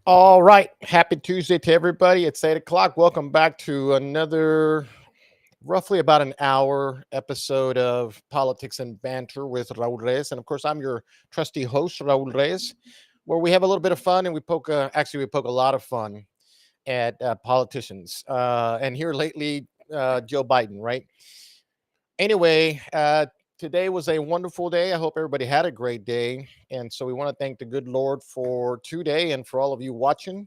All right. Happy Tuesday to everybody. It's 8 o'clock. Welcome back to another roughly about an hour episode of Politics and Banter with Raul Reyes. And of course, I'm your trusty host, Raul Reyes, where we have a little bit of fun and we poke a lot of fun at politicians. And here lately, Joe Biden, right? Anyway, today was a wonderful day. I hope everybody had a great day. And so we want to thank the good Lord for today and for all of you watching.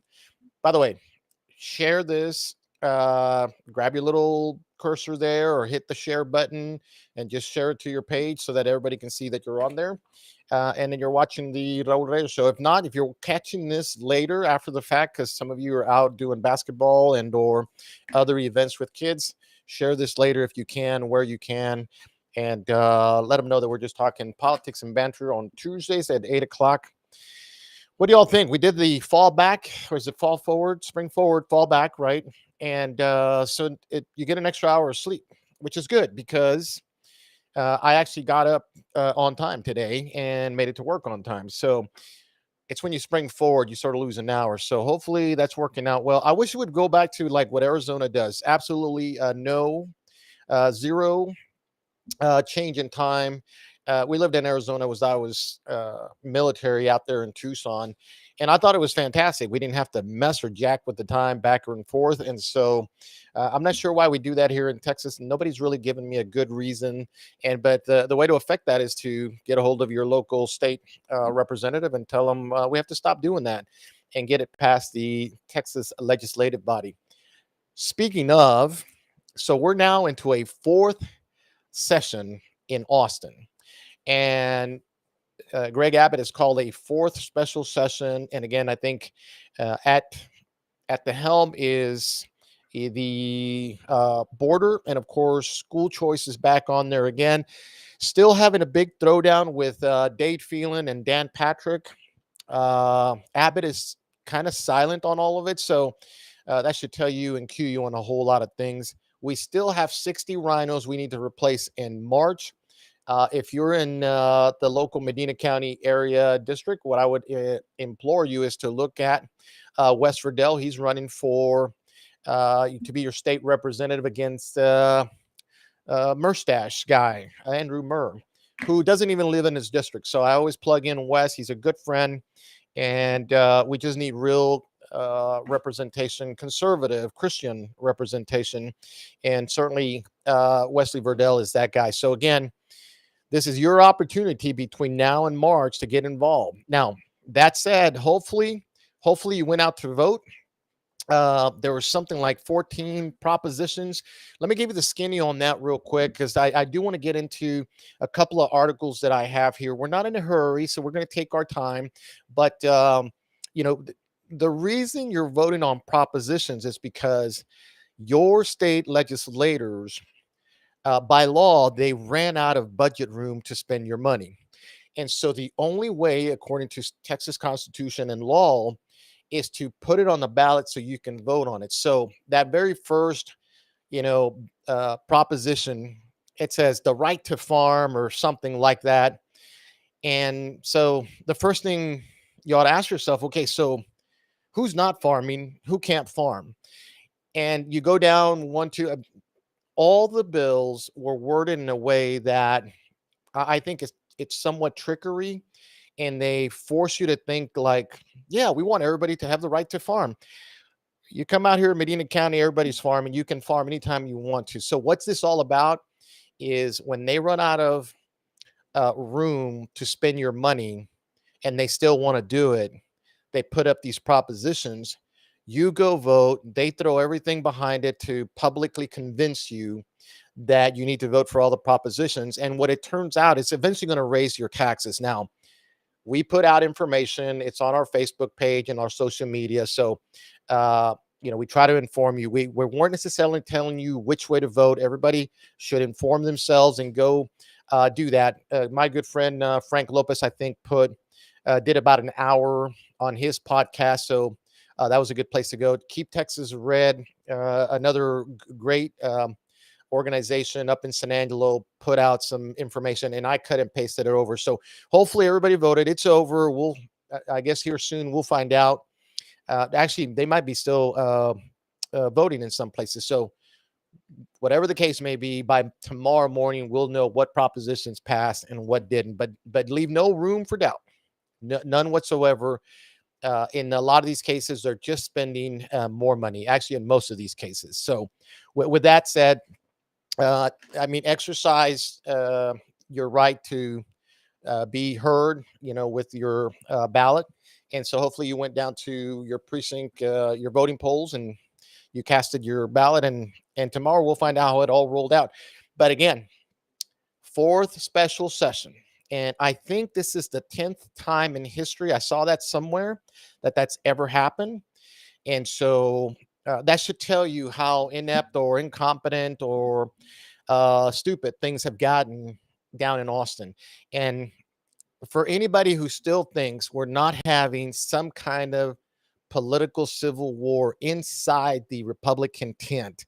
By the way, share this. Grab your little cursor there or hit the share button and just share it to your page so that everybody can see that you're on there. And then you're watching the Raul Reyes show. If not, if you're catching this later after the fact, because some of you are out doing basketball and or other events with kids, share this later if you can, where you can, and let them know that we're just talking politics and banter on Tuesdays at 8 o'clock. What do y'all think? We did the fall back, or is it fall forward, spring forward, fall back, right? And you get an extra hour of sleep, which is good because I actually got up on time today and made it to work on time. So it's when you spring forward, you sort of lose an hour. So hopefully that's working out well. I wish it would go back to like what Arizona does. Absolutely no zero change in time. We lived in Arizona was I was military out there in Tucson, and I thought it was fantastic. We didn't have to mess or jack with the time back and forth, and so I'm not sure why we do that here in Texas. Nobody's really given me a good reason, and but the way to affect that is to get a hold of your local state representative and tell them we have to stop doing that and get it past the Texas legislative body. Speaking of, so we're now into a fourth session in Austin. And Greg Abbott has called a fourth special session. And again, I think at the helm is the border, and of course, school choice is back on there again. Still having a big throwdown with Dade Phelan and Dan Patrick. Abbott is kind of silent on all of it, so that should tell you and cue you on a whole lot of things. We still have 60 rhinos we need to replace in March. If you're in the local Medina County area district, what I would implore you is to look at Wes Riddell. He's running for to be your state representative against Murstache guy, Andrew Murr, who doesn't even live in his district. So I always plug in Wes. He's a good friend, and we just need real representation, conservative Christian representation, and certainly Wesley Verdell is that guy. So again, this is your opportunity between now and March to get involved. Now, that said, hopefully you went out to vote. There was something like 14 propositions. Let me give you the skinny on that real quick because I do want to get into a couple of articles that I have here. We're not in a hurry, so we're going to take our time. But, you know, the reason you're voting on propositions is because your state legislators, by law, they ran out of budget room to spend your money. And so the only way, according to Texas Constitution and law, is to put it on the ballot so you can vote on it. So that very first, proposition, it says the right to farm or something like that. And so the first thing you ought to ask yourself, okay, so who's not farming? Who can't farm? And you go down one, two, all the bills were worded in a way that I think it's somewhat trickery, and they force you to think like, yeah, we want everybody to have the right to farm. You come out here in Medina County, everybody's farming. You can farm anytime you want to. So what's this all about? Is when they run out of room to spend your money, and they still want to do it, they put up these propositions. You go vote. They throw everything behind it to publicly convince you that you need to vote for all the propositions. And what it turns out, it's eventually going to raise your taxes. Now, we put out information. It's on our Facebook page and our social media. So, we try to inform you. We weren't necessarily telling you which way to vote. Everybody should inform themselves and go do that. My good friend Frank Lopez, I think, did about an hour on his podcast. So that was a good place to go. Keep Texas Red, another great organization up in San Angelo, put out some information, and I cut and pasted it over. So hopefully everybody voted. It's over. I guess here soon we'll find out Actually, they might be still voting in some places. So whatever the case may be, by tomorrow morning, we'll know what propositions passed and what didn't. But leave no room for doubt, none whatsoever. In a lot of these cases, they're just spending more money. Actually, in most of these cases. So, with that said, I mean, exercise your right to be heard, with your ballot. And so hopefully you went down to your precinct, your voting polls, and you casted your ballot. And tomorrow we'll find out how it all rolled out. But again, fourth special session. And I think this is the 10th time in history. I saw that somewhere that's ever happened. And so that should tell you how inept or incompetent or stupid things have gotten down in Austin. And for anybody who still thinks we're not having some kind of political civil war inside the Republican tent,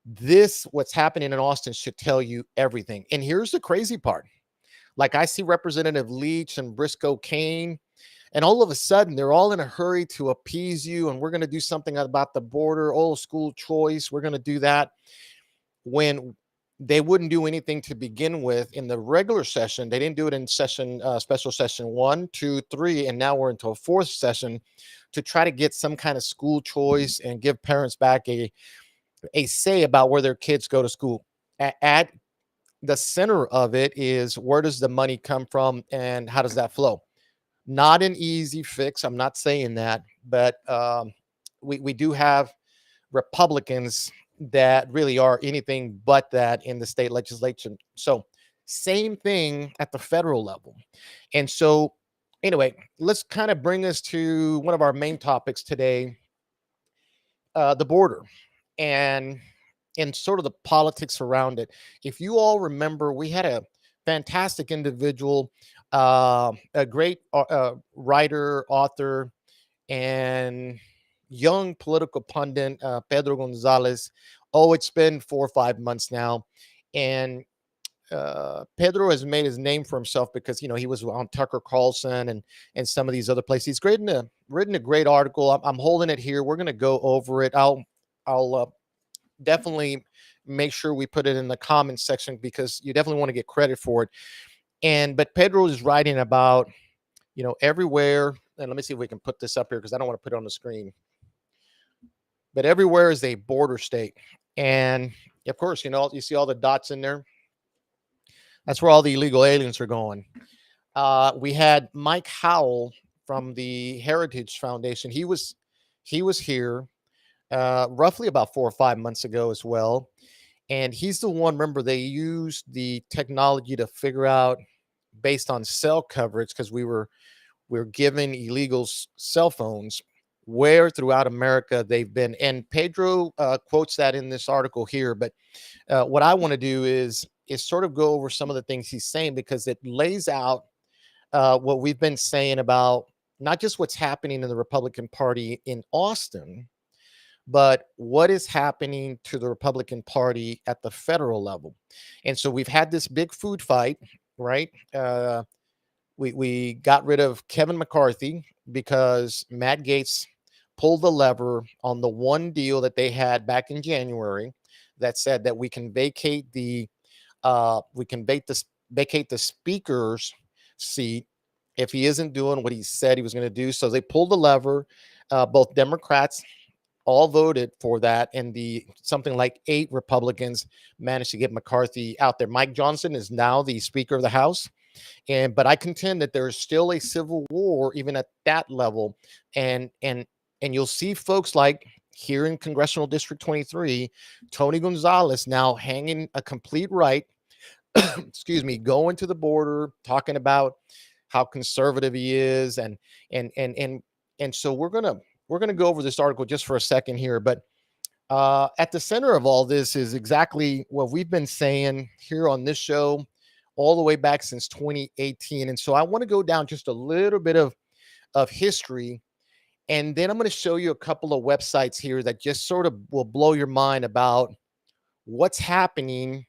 this, what's happening in Austin, should tell you everything. And here's the crazy part. Like, I see Representative Leach and Briscoe Kane, and all of a sudden they're all in a hurry to appease you. And we're going to do something about the border, old school choice. We're going to do that, when they wouldn't do anything to begin with in the regular session. They didn't do it in session, special session 1, 2, 3, and now we're into a fourth session to try to get some kind of school choice and give parents back a say about where their kids go to school. At the center of it is, where does the money come from and how does that flow? Not an easy fix. I'm not saying that, but we do have Republicans that really are anything but that in the state legislature. So same thing at the federal level. And so anyway, let's kind of bring us to one of our main topics today, the border, and sort of the politics around it. If you all remember, we had a fantastic individual, a great writer, author, and young political pundit, Pedro Gonzalez. Oh, it's been 4 or 5 months now. And Pedro has made his name for himself because, he was on Tucker Carlson and some of these other places. He's written a great article. I'm holding it here. We're going to go over it. I'll definitely make sure we put it in the comments section, because you definitely want to get credit for it. But Pedro is writing about, everywhere. And let me see if we can put this up here, because I don't want to put it on the screen. But everywhere is a border state. And of course, you see all the dots in there. That's where all the illegal aliens are going. We had Mike Howell from the Heritage Foundation. He was here roughly about 4 or 5 months ago as well. And he's the one, remember, they used the technology to figure out, based on cell coverage, because we're giving illegals cell phones, where throughout America they've been. And Pedro quotes that in this article here. But what I want to do is sort of go over some of the things he's saying, because it lays out what we've been saying about not just what's happening in the Republican Party in Austin, but what is happening to the Republican Party at the federal level. And so we've had this big food fight, right? We got rid of Kevin McCarthy because Matt Gaetz pulled the lever on the one deal that they had back in January that said that we can vacate the speaker's seat if he isn't doing what he said he was going to do. So they pulled the lever. Both Democrats all voted for that, and something like 8 Republicans managed to get McCarthy out there. Mike Johnson is now the Speaker of the House. But I contend that there is still a civil war even at that level. And you'll see folks like here in Congressional District 23, Tony Gonzalez now hanging a complete right, excuse me, going to the border, talking about how conservative he is. And so we're gonna go over this article just for a second here. But at the center of all this is exactly what we've been saying here on this show all the way back since 2018. And so I want to go down just a little bit of history. And then I'm going to show you a couple of websites here that just sort of will blow your mind about what's happening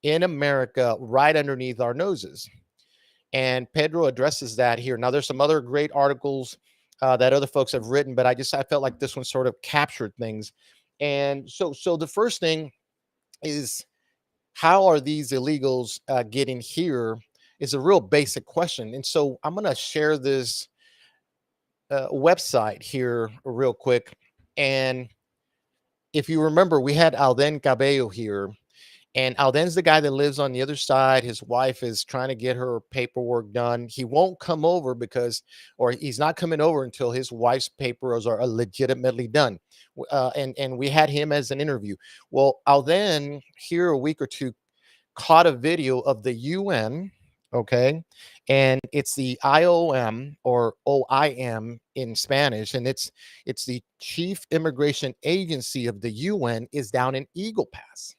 in America right underneath our noses. And Pedro addresses that here. Now, there's some other great articles that other folks have written, but I felt like this one sort of captured things. And so the first thing is, how are these illegals getting here? Is a real basic question. And so I'm going to share this website here real quick. And if you remember, we had Alden Cabello here. And Alden's the guy that lives on the other side. His wife is trying to get her paperwork done. He won't come over or he's not coming over until his wife's papers are legitimately done. And we had him as an interview. Well, Alden here a week or two caught a video of the UN, okay? And it's the IOM, or OIM in Spanish, and it's the Chief Immigration Agency of the UN, is down in Eagle Pass.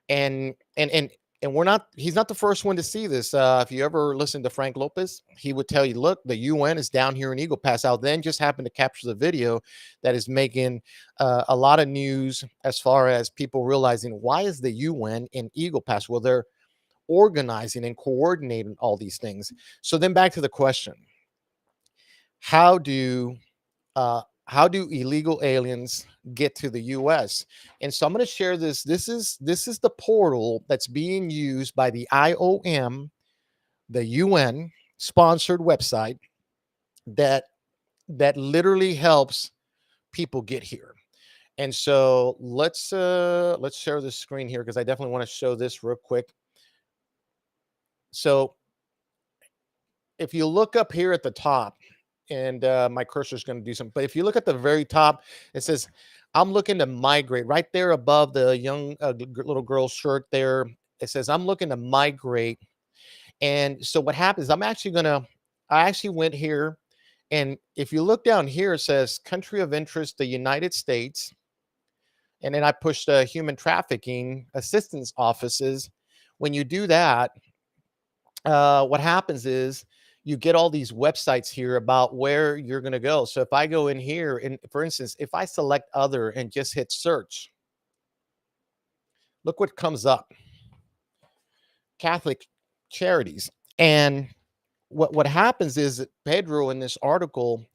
And we're not he's not the first one to see this. If you ever listen to Frank Lopez, he would tell you, look, the UN is down here in Eagle Pass. Out then just happened to capture the video that is making a lot of news, as far as people realizing, why is the UN in Eagle Pass? Well, they're organizing and coordinating all these things. So then back to the question: how do illegal aliens get to the US? And so I'm going to share this. This is the portal that's being used by the IOM, the UN sponsored website that literally helps people get here. And so let's share the screen here, because I definitely want to show this real quick. So if you look up here at the top, and my cursor is going to do something, but if you look at the very top, it says, I'm looking to migrate. Right there above the young little girl's shirt there, it says, I'm looking to migrate. And so what happens, I actually went here, and if you look down here, it says country of interest, the United States. And then I pushed human trafficking assistance offices. When you do that, what happens is you get all these websites here about where you're going to go. So if I go in here, and for instance, if I select other and just hit search, look what comes up: Catholic charities. And what happens is that Pedro in this article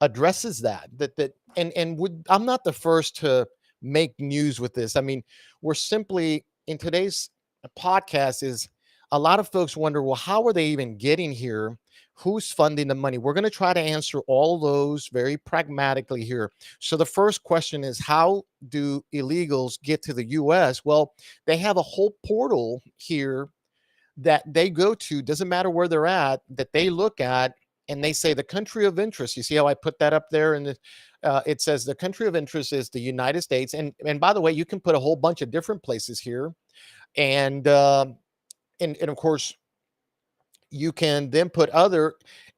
addresses I'm not the first to make news with this. I mean, we're simply, in today's podcast, is a lot of folks wonder, well, how are they even getting here? Who's funding the money? We're going to try to answer all those very pragmatically here. So the first question is, how do illegals get to the US? Well, they have a whole portal here that they go to, doesn't matter where they're at, that they look at, and they say the country of interest. You see how I put that up there? And it says the country of interest is the United States. And by the way, you can put a whole bunch of different places here. And of course, you can then put other,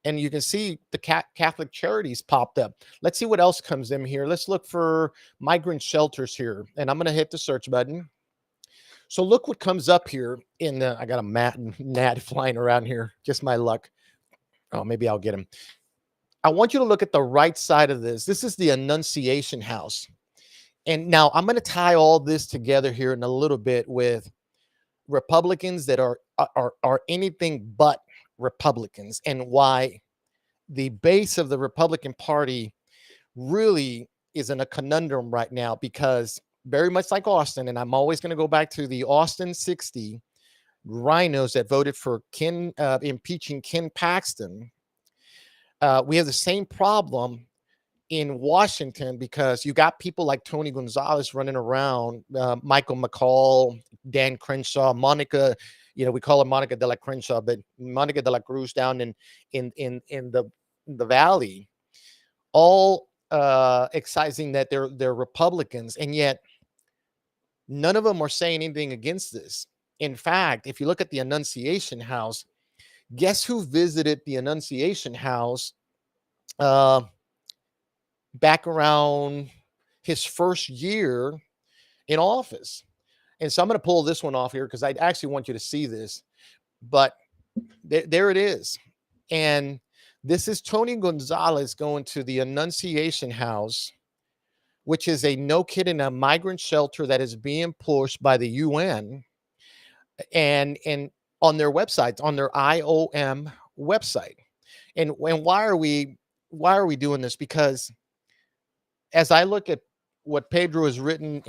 and you can see the Catholic charities popped up. Let's see what else comes in here. Let's look for migrant shelters here. And I'm going to hit the search button. So look what comes up here I got a gnat flying around here. Just my luck. Oh, maybe I'll get him. I want you to look at the right side of this. This is the Annunciation House. And now I'm going to tie all this together here in a little bit with Republicans that are anything but Republicans, and why the base of the Republican Party really is in a conundrum right now, because very much like Austin, and I'm always going to go back to the Austin 60 rhinos that voted for impeaching Ken Paxton. We have the same problem in Washington, because you got people like Tony Gonzalez running around, Michael McCall, Dan Crenshaw, Monica, we call her Monica de la Crenshaw, but Monica de la Cruz down in the valley, all excising that they're Republicans, and yet none of them are saying anything against this. In fact, if you look at the Annunciation House, guess who visited the Annunciation House back around his first year in office? And so I'm going to pull this one off here, because I actually want you to see this. But there it is. And this is Tony Gonzalez going to the Annunciation House, which is a a migrant shelter that is being pushed by the UN, and on their website, on their IOM website. And why are we why are we doing this? Because as I look at what Pedro has written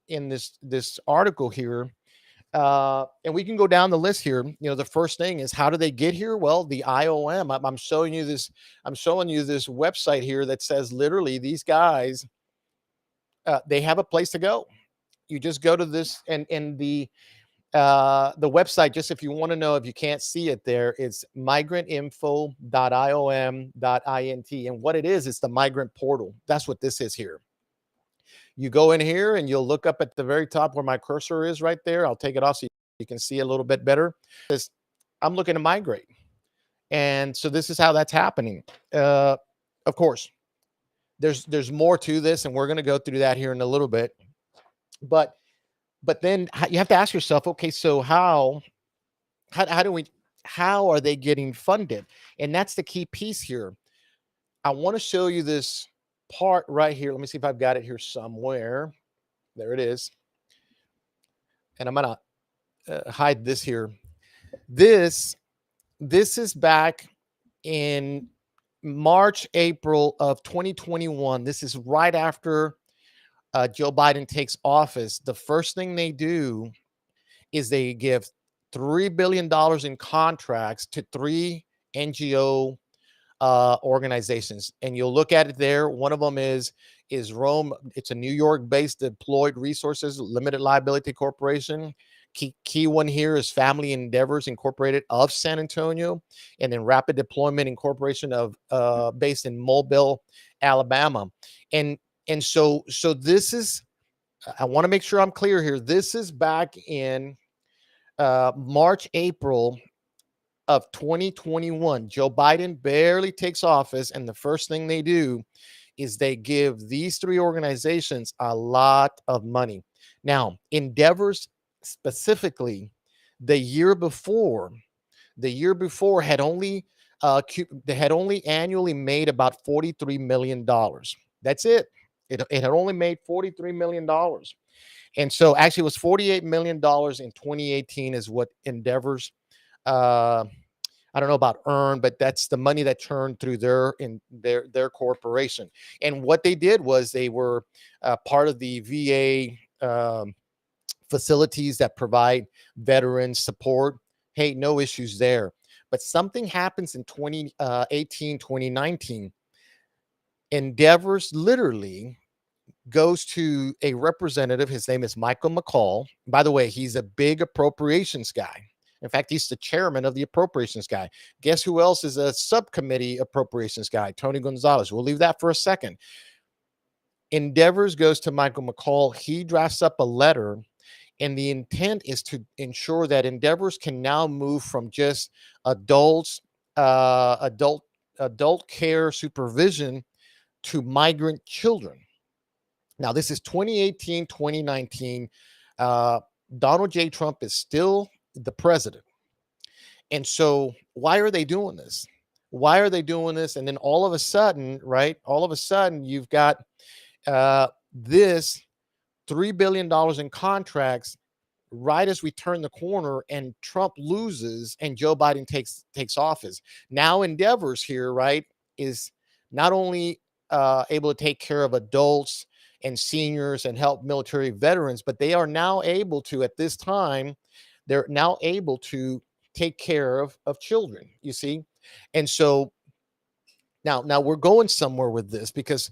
in this article here, and we can go down the list here. The first thing is, how do they get here? Well, the IOM. I'm showing you this. I'm showing you this website here that says literally these guys, they have a place to go. You just go to this, and the website, just if you want to know, if you can't see it there, it's migrantinfo.iom.int. And what it is, it's the migrant portal. That's what this is here. You go in here and you'll look up at the very top where my cursor is right there. I'll take it off so you can see a little bit better. I'm looking to migrate. And so this is how that's happening. Of course, there's more to this, and we're going to go through that here in a little bit. But then you have to ask yourself, okay, so how are they getting funded? And that's the key piece here. I want to show you this part right here. Let me see if I've got it here somewhere. There it is. And I'm going to hide this here. This is back in March, April of 2021. This is right after Joe Biden takes office. The first thing they do is they give $3 billion in contracts to 3 NGO organizations. And you'll look at it there. One of them is Rome. It's a New York-based Deployed Resources Limited Liability Corporation. Key one here is Family Endeavors Incorporated of San Antonio, and then Rapid Deployment Incorporation of based in Mobile, Alabama. And so this is, I want to make sure I'm clear here. This is back in March, April of 2021. Joe Biden barely takes office, and the first thing they do is they give these 3 organizations a lot of money. Now, Endeavors specifically, the year before had only they had only annually made about $43 million. That's it. It had only made $43 million. And so actually it was $48 million in 2018 is what Endeavors, I don't know about earned, but that's the money that turned through their corporation. And what they did was they were part of the VA facilities that provide veterans support. Hey, no issues there. But something happens in 2018, 2019. Endeavors literally goes to a representative. His name is Michael McCall. By the way, he's a big appropriations guy. In fact, he's the chairman of the appropriations guy. Guess who else is a subcommittee appropriations guy? Tony Gonzalez. We'll leave that for a second. Endeavors goes to Michael McCall. He drafts up a letter, and the intent is to ensure that Endeavors can now move from just adult care supervision to migrant children. Now, this is 2018, 2019. Donald J. Trump is still the president. And so why are they doing this? Why are they doing this? And then all of a sudden, right? All of a sudden, you've got this $3 billion in contracts right as we turn the corner, and Trump loses and Joe Biden takes office. Now Endeavors here, right, is not only able to take care of adults and seniors and help military veterans, but they are now able to, at this time, they're now able to take care of children, you see? And so now we're going somewhere with this, because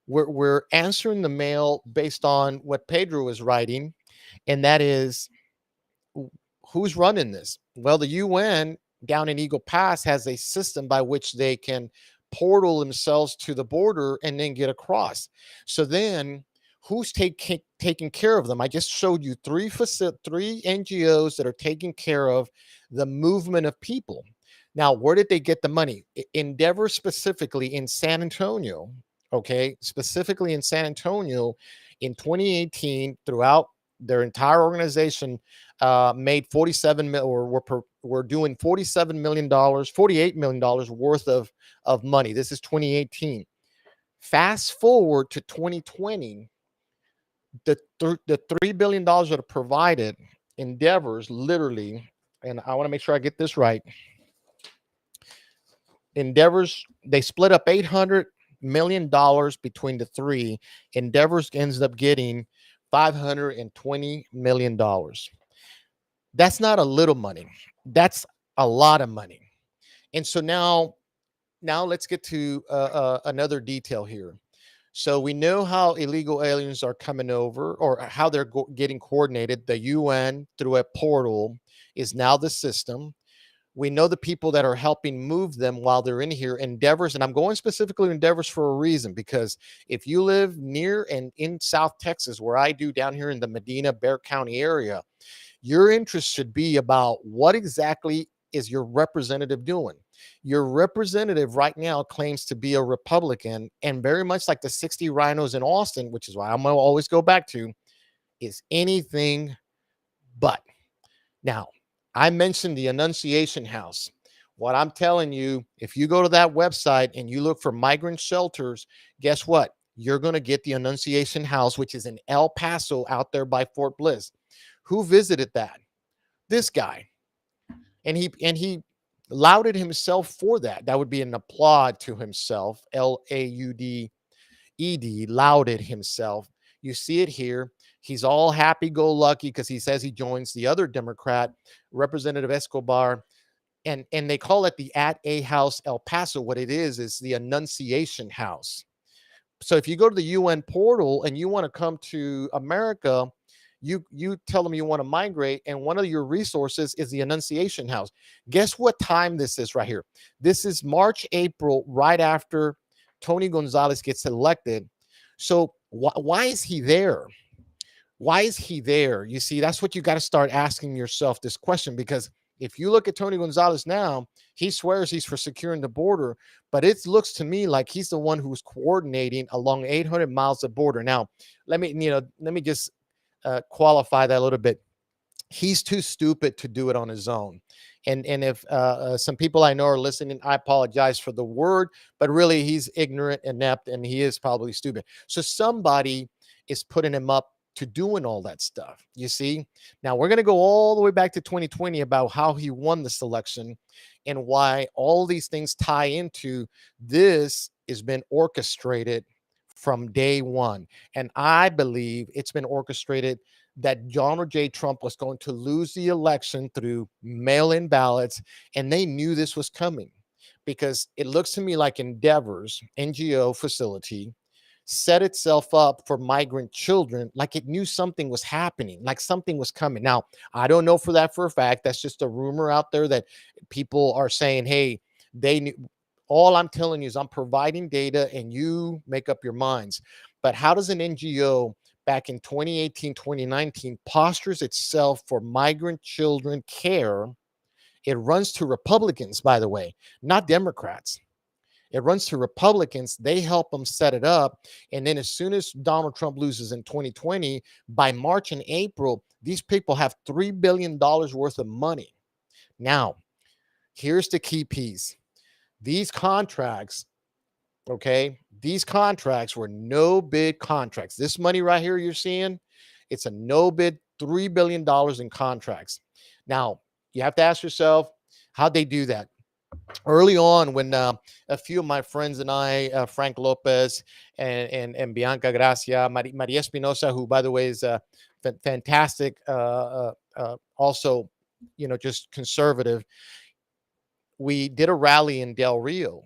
we're answering the mail based on what Pedro is writing, and that is, who's running this? Well, the UN down in Eagle Pass has a system by which they can portal themselves to the border and then get across. So then who's taking care of them? I just showed you three NGOs that are taking care of the movement of people. Now, where did they get the money? Endeavor specifically in San Antonio, okay, specifically in San Antonio in 2018, throughout their entire organization, made 47 million, or we're doing $47 million, $48 million worth of money. This is 2018. Fast forward to 2020, the $3 billion that are provided, Endeavors literally, and I want to make sure I get this right. Endeavors, they split up $800 million between the three. Endeavors ends up getting $520 million. That's not a little money. That's a lot of money. And so now let's get to another detail here. So we know how illegal aliens are coming over, or how they're getting coordinated. The UN through a portal is now the system. We know the people that are helping move them while they're in here. Endeavors, and I'm going specifically to Endeavors for a reason, because if you live near and in South Texas, where I do, down here in the Medina Bear County area, your interest should be about what exactly is your representative doing. Your representative right now claims to be a Republican, and very much like the 60 rhinos in Austin, which is why I'm going to always go back to, is anything but. Now, I mentioned the Annunciation House. What I'm telling you, if you go to that website and you look for migrant shelters, guess what? You're going to get the Annunciation House, which is in El Paso out there by Fort Bliss. Who visited that? This guy. And he lauded himself for that. That would be an applaud to himself. Lauded, lauded himself. You see it here. He's all happy-go-lucky because he says he joins the other Democrat, Representative Escobar, and they call it the At A House El Paso. What it is the Annunciation House. So if you go to the UN portal and you want to come to America, you tell them you want to migrate, and one of your resources is the Annunciation House. Guess what time this is right here? This is March, April, right after Tony Gonzalez gets elected. So why is he there? Why is he there? You see, that's what you got to start asking yourself this question, because if you look at Tony Gonzalez now, he swears he's for securing the border, but it looks to me like he's the one who's coordinating along 800 miles of border. Now, let me just qualify that a little bit. He's too stupid to do it on his own. And if some people I know are listening, I apologize for the word, but really he's ignorant, inept, and he is probably stupid. So somebody is putting him up to doing all that stuff. You see, now we're going to go all the way back to 2020 about how he won the selection and why all these things tie into this has been orchestrated from day one. And I believe it's been orchestrated that Donald J. Trump was going to lose the election through mail-in ballots, and they knew this was coming, because it looks to me like Endeavor's NGO facility set itself up for migrant children, like it knew something was happening, like something was coming. Now, I don't know for that for a fact. That's just a rumor out there that people are saying, hey, they knew. All I'm telling you is I'm providing data and you make up your minds. But how does an NGO back in 2018, 2019 postures itself for migrant children care? It runs to Republicans, by the way, not Democrats. It runs to Republicans. They help them set it up. And then as soon as Donald Trump loses in 2020, by March and April, these people have $3 billion worth of money. Now, here's the key piece. These contracts, okay, these contracts were no bid contracts. This money right here you're seeing, it's a no bid $3 billion in contracts. Now, you have to ask yourself, how'd they do that? Early on, when a few of my friends and I, Frank Lopez and Bianca Gracia, Maria Espinosa, who, by the way, is fantastic, also, just conservative, we did a rally in Del Rio.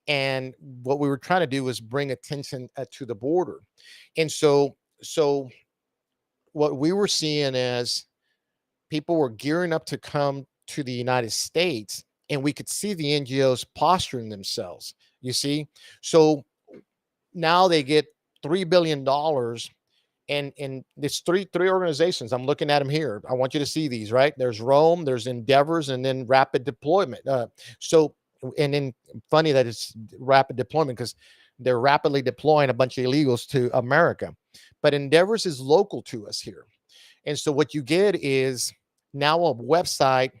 And what we were trying to do was bring attention to the border. And so what we were seeing is people were gearing up to come to the United States, and we could see the NGOs posturing themselves. You see, so now they get $3 billion, and it's three organizations. I'm looking at them here. I want you to see these. Right, there's Rome, there's Endeavors, and then Rapid Deployment. And then funny that it's rapid deployment, because they're rapidly deploying a bunch of illegals to America. But Endeavors is local to us here. And so what you get is now a website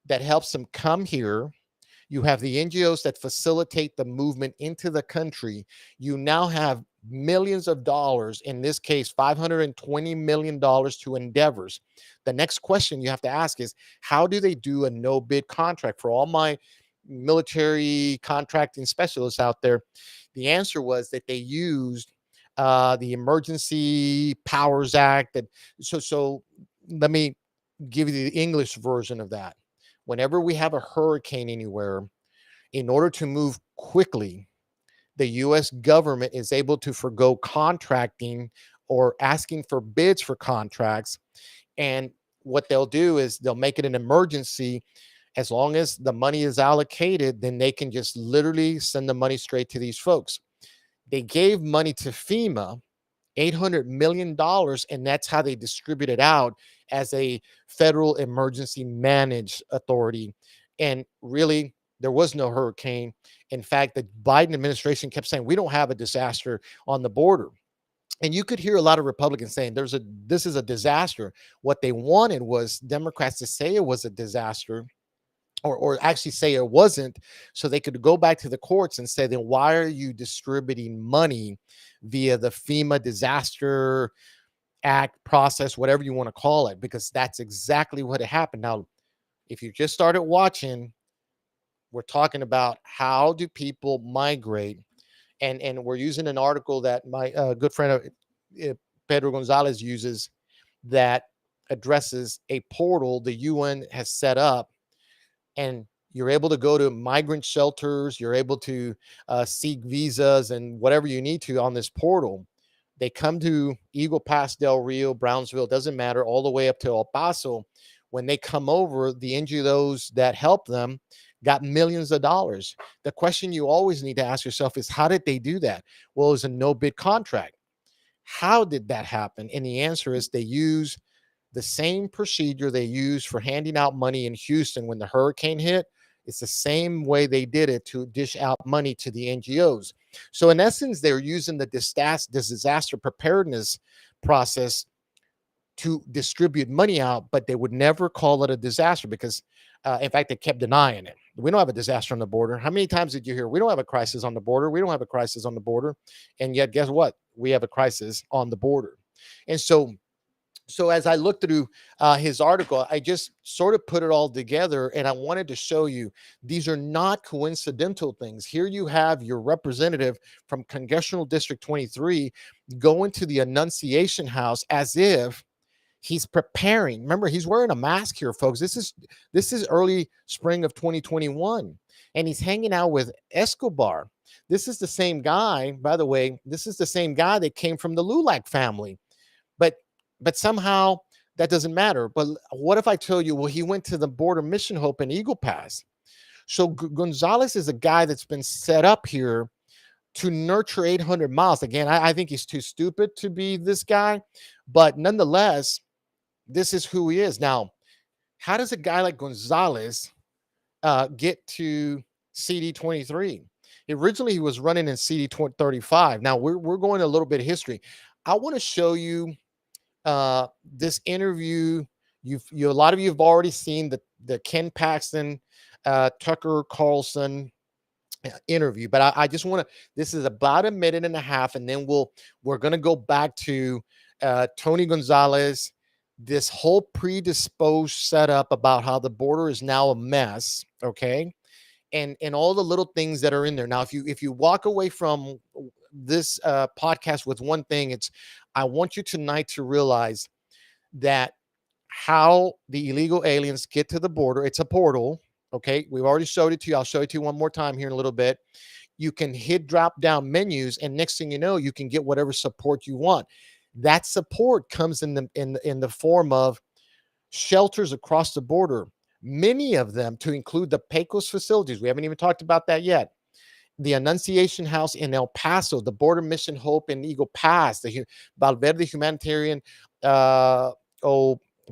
that helps them come here. You have the NGOs that facilitate the movement into the country. You now have millions of dollars, in this case, $520 million to Endeavors. The next question you have to ask is, how do they do a no bid contract? For all my military contracting specialists out there, the answer was that they used the Emergency Powers Act. That so let me give you the English version of that. Whenever we have a hurricane anywhere, in order to move quickly, the US government is able to forgo contracting or asking for bids for contracts. And what they'll do is they'll make it an emergency. As long as the money is allocated, then they can just literally send the money straight to these folks. They gave money to FEMA, $800 million, and that's how they distribute it out as a federal emergency managed authority. And really, there was no hurricane. In fact, the Biden administration kept saying we don't have a disaster on the border. And you could hear a lot of Republicans saying this is a disaster. What they wanted was Democrats to say it was a disaster, or actually say it wasn't, so they could go back to the courts and say, then why are you distributing money via the FEMA disaster act process, whatever you want to call it? Because that's exactly what had happened. Now, if you just started watching, we're talking about how do people migrate, and we're using an article that my good friend Pedro Gonzalez uses, that addresses a portal the UN has set up, and you're able to go to migrant shelters. You're able to seek visas and whatever you need to on this portal. They come to Eagle Pass, Del Rio, Brownsville, doesn't matter, all the way up to El Paso. When they come over, the NGOs that help them got millions of dollars. The question you always need to ask yourself is, how did they do that? Well, it was a no bid contract. How did that happen? And the answer is they use the same procedure they used for handing out money in Houston when the hurricane hit. It's the same way they did it to dish out money to the NGOs. So in essence, they're using the disaster preparedness process to distribute money out, but they would never call it a disaster because, in fact, they kept denying it. We don't have a disaster on the border. How many times did you hear, we don't have a crisis on the border? We don't have a crisis on the border. And yet, guess what? We have a crisis on the border. And so as I looked through his article, I just sort of put it all together, and I wanted to show you these are not coincidental things. Here you have your representative from Congressional District 23 going to the Annunciation House as if he's preparing. Remember, he's wearing a mask here, folks. This is early spring of 2021, and he's hanging out with Escobar. This is the same guy, by the way. This is the same guy that came from the Lulac family. But somehow that doesn't matter. But what if I tell you, well, he went to the border mission hope in Eagle Pass? So Gonzalez is a guy that's been set up here to nurture 800 miles. Again, I think he's too stupid to be this guy, but nonetheless, this is who he is. Now, how does a guy like Gonzalez get to CD 23? Originally, he was running in CD 35. Now, we're going a little bit of history. I want to show you this interview. A lot of you have already seen the Ken Paxton, Tucker Carlson interview, but I just want to. This is about a minute and a half, and then we're going to go back to Tony Gonzalez. This whole predisposed setup about how the border is now a mess, okay, and all the little things that are in there. Now, if you walk away from this podcast with one thing, it's I want you tonight to realize that how the illegal aliens get to the border. It's a portal. Okay, we've already showed it to you. I'll show it to you one more time here in a little bit. You can hit drop down menus, and next thing you know, you can get whatever support you want. That support comes in the form of shelters across the border. Many of them, to include the Pecos facilities, we haven't even talked about that yet. The Annunciation House in El Paso, the Border Mission Hope in Eagle Pass, the Valverde Humanitarian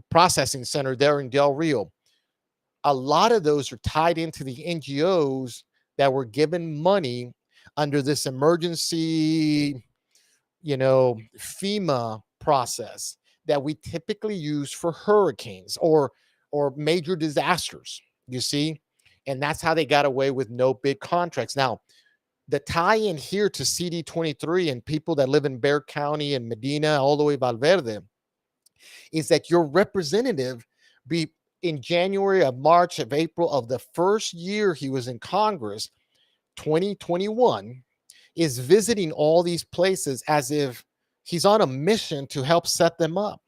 Processing Center there in Del Rio. A lot of those are tied into the NGOs that were given money under this emergency, FEMA process that we typically use for hurricanes or major disasters, you see? And that's how they got away with no bid contracts. Now, the tie-in here to CD 23 and people that live in Bexar County and Medina all the way Valverde is that your representative be in January, of March, of April of the first year he was in Congress, 2021, is visiting all these places as if he's on a mission to help set them up.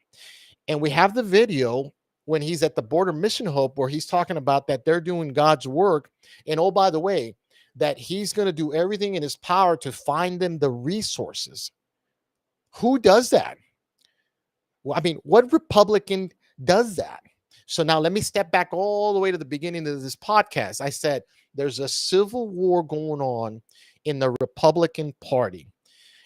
And we have the video when he's at the border Mission Hope where he's talking about that they're doing God's work. And oh, by the way, that he's going to do everything in his power to find them the resources. Who does that? Well, I mean, what Republican does that? So now let me step back all the way to the beginning of this podcast. I said there's a civil war going on in the Republican Party.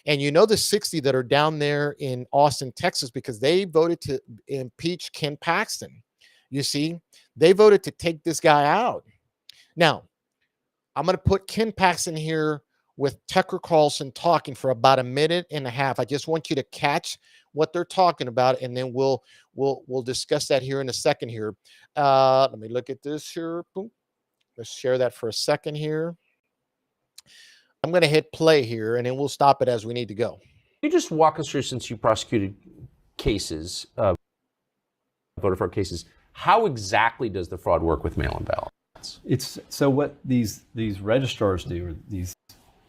And you know the 60 that are down there in Austin, Texas, because they voted to impeach Ken Paxton. You see, they voted to take this guy out. Now, I'm going to put Ken Paxton here with Tucker Carlson talking for about a minute and a half. I just want you to catch what they're talking about, and then we'll discuss that here in a second here. Let me look at this here. Boom. Let's share that for a second here. I'm going to hit play here, and then we'll stop it as we need to go. You just walk us through, since you prosecuted cases, voter fraud cases, how exactly does the fraud work with mail-in ballots? It's so what these registrars do, or these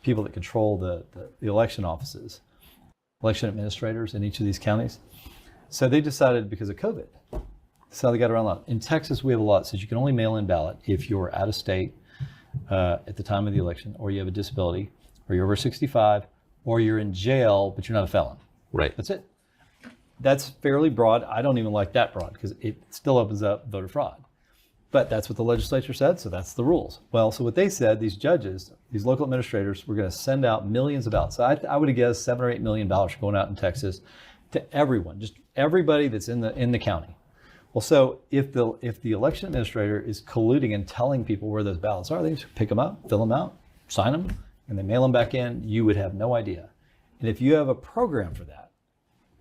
people that control the election offices, election administrators in each of these counties. So they decided, because of COVID, that's how they got around a lot. In Texas, we have a law that says you can only mail in ballot if you're out of state at the time of the election, or you have a disability, or you're over 65, or you're in jail, but you're not a felon. Right. That's it. That's fairly broad. I don't even like that broad because it still opens up voter fraud. But that's what the legislature said, so that's the rules. Well, so what they said, these judges, these local administrators, were going to send out millions of ballots. So I would have guessed 7 or 8 million ballots are going out in Texas to everyone, just everybody that's in the county. Well, so if the election administrator is colluding and telling people where those ballots are, they just pick them up, fill them out, sign them, and they mail them back in. You would have no idea. And if you have a program for that,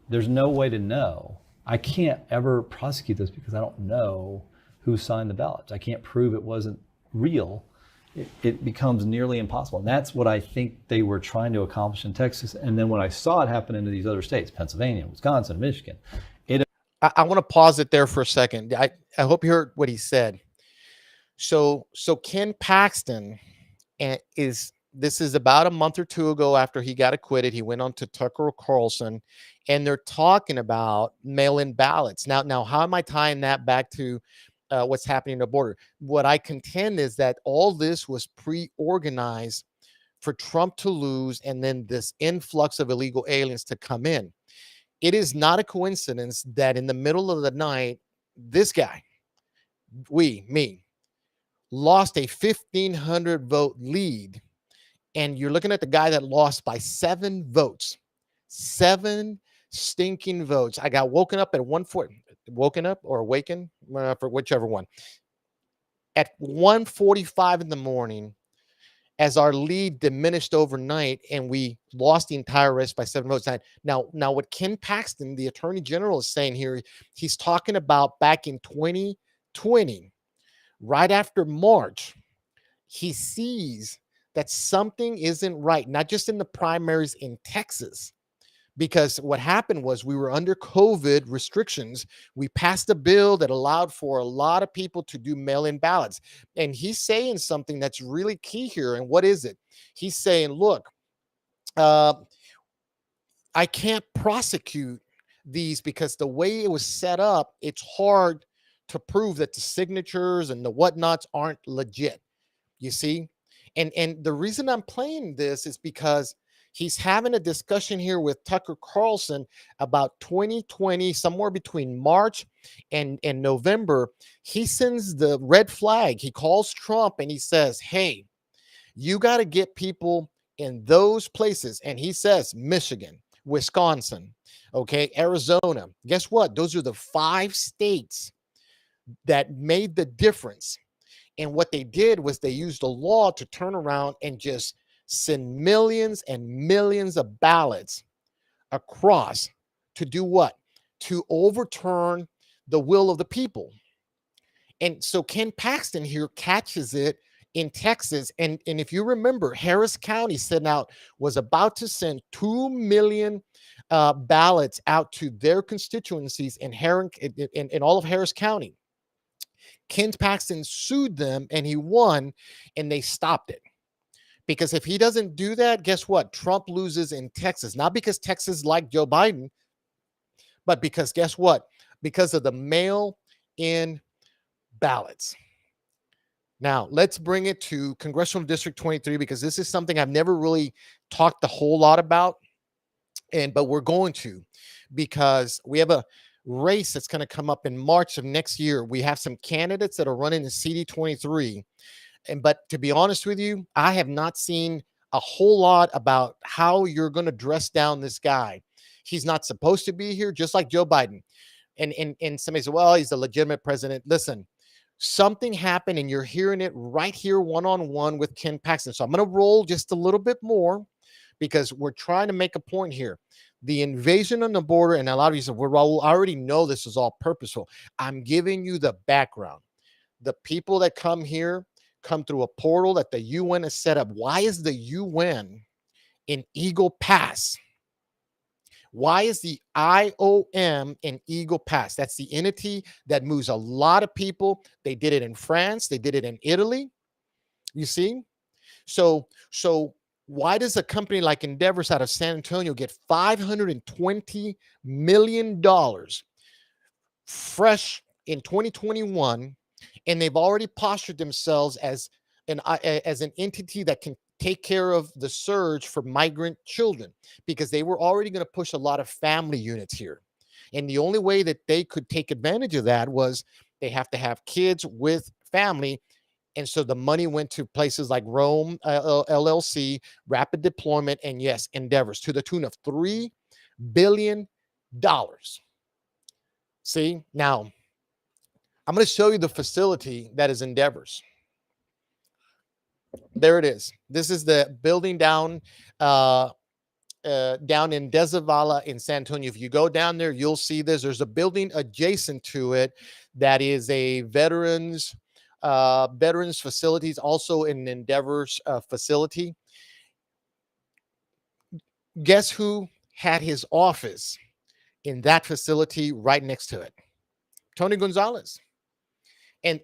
there's no way to know. I can't ever prosecute this because I don't know who signed the ballots. I can't prove it wasn't real. It becomes nearly impossible. And that's what I think they were trying to accomplish in Texas. And then when I saw it happen into these other states, Pennsylvania, Wisconsin, Michigan. I want to pause it there for a second. I hope you heard what he said. So Ken Paxton this is about a month or two ago after he got acquitted. He went on to Tucker Carlson, and they're talking about mail-in ballots. Now, how am I tying that back to what's happening at the border? What I contend is that all this was pre-organized for Trump to lose, and then this influx of illegal aliens to come in. It is not a coincidence that in the middle of the night, this guy, me, lost a 1,500 vote lead. And you're looking at the guy that lost by 7 votes, 7 stinking votes. I got woken up at awakened for whichever one, at 1:45 in the morning, as our lead diminished overnight, and we lost the entire race by 7 votes. Now, what Ken Paxton, the Attorney General, is saying here, he's talking about back in 2020, right after March, he sees that something isn't right, not just in the primaries in Texas, because what happened was we were under COVID restrictions. We passed a bill that allowed for a lot of people to do mail-in ballots. And he's saying something that's really key here. And what is it? He's saying, look, I can't prosecute these because the way it was set up, it's hard to prove that the signatures and the whatnots aren't legit. You see? And the reason I'm playing this is because he's having a discussion here with Tucker Carlson about 2020, somewhere between March and November. He sends the red flag. He calls Trump and he says, hey, you got to get people in those places. And he says Michigan, Wisconsin, okay, Arizona. Guess what? Those are the 5 states that made the difference. And what they did was they used a law to turn around and just send millions and millions of ballots across to do what? To overturn the will of the people. And so Ken Paxton here catches it in Texas. And if you remember, Harris County was about to send 2 million ballots out to their constituencies in all of Harris County. Ken Paxton sued them and he won, and they stopped it. Because if he doesn't do that, guess what? Trump loses in Texas. Not because Texas liked Joe Biden, but because guess what? Because of the mail-in ballots. Now, let's bring it to Congressional District 23, because this is something I've never really talked a whole lot about. But we're going to, because we have a race that's going to come up in March of next year. We have some candidates that are running in CD23. But to be honest with you, I have not seen a whole lot about how you're going to dress down this guy. He's not supposed to be here, just like Joe Biden. And somebody said, well, he's a legitimate president. Listen, something happened, and you're hearing it right here one-on-one with Ken Paxton. So I'm going to roll just a little bit more, because we're trying to make a point here. The invasion on the border, and a lot of you said, well, Raul, I already know this is all purposeful. I'm giving you the background. The people that come here come through a portal that the UN has set up. Why is the UN in Eagle Pass? Why is the IOM in Eagle Pass? That's the entity that moves a lot of people. They did it in France. They did it in Italy. You see? So why does a company like Endeavors out of San Antonio get $520 million fresh in 2021, and they've already postured themselves as an entity that can take care of the surge for migrant children, because they were already going to push a lot of family units here. And the only way that they could take advantage of that was they have to have kids with family. And so the money went to places like Rome, LLC, Rapid Deployment, and yes, Endeavors, to the tune of $3 billion. See, now I'm going to show you the facility that is Endeavors. There it is. This is the building down in Dezavala in San Antonio. If you go down there, you'll see this. There's a building adjacent to it that is a veterans facilities, also an Endeavors facility. Guess who had his office in that facility right next to it? Tony Gonzalez. And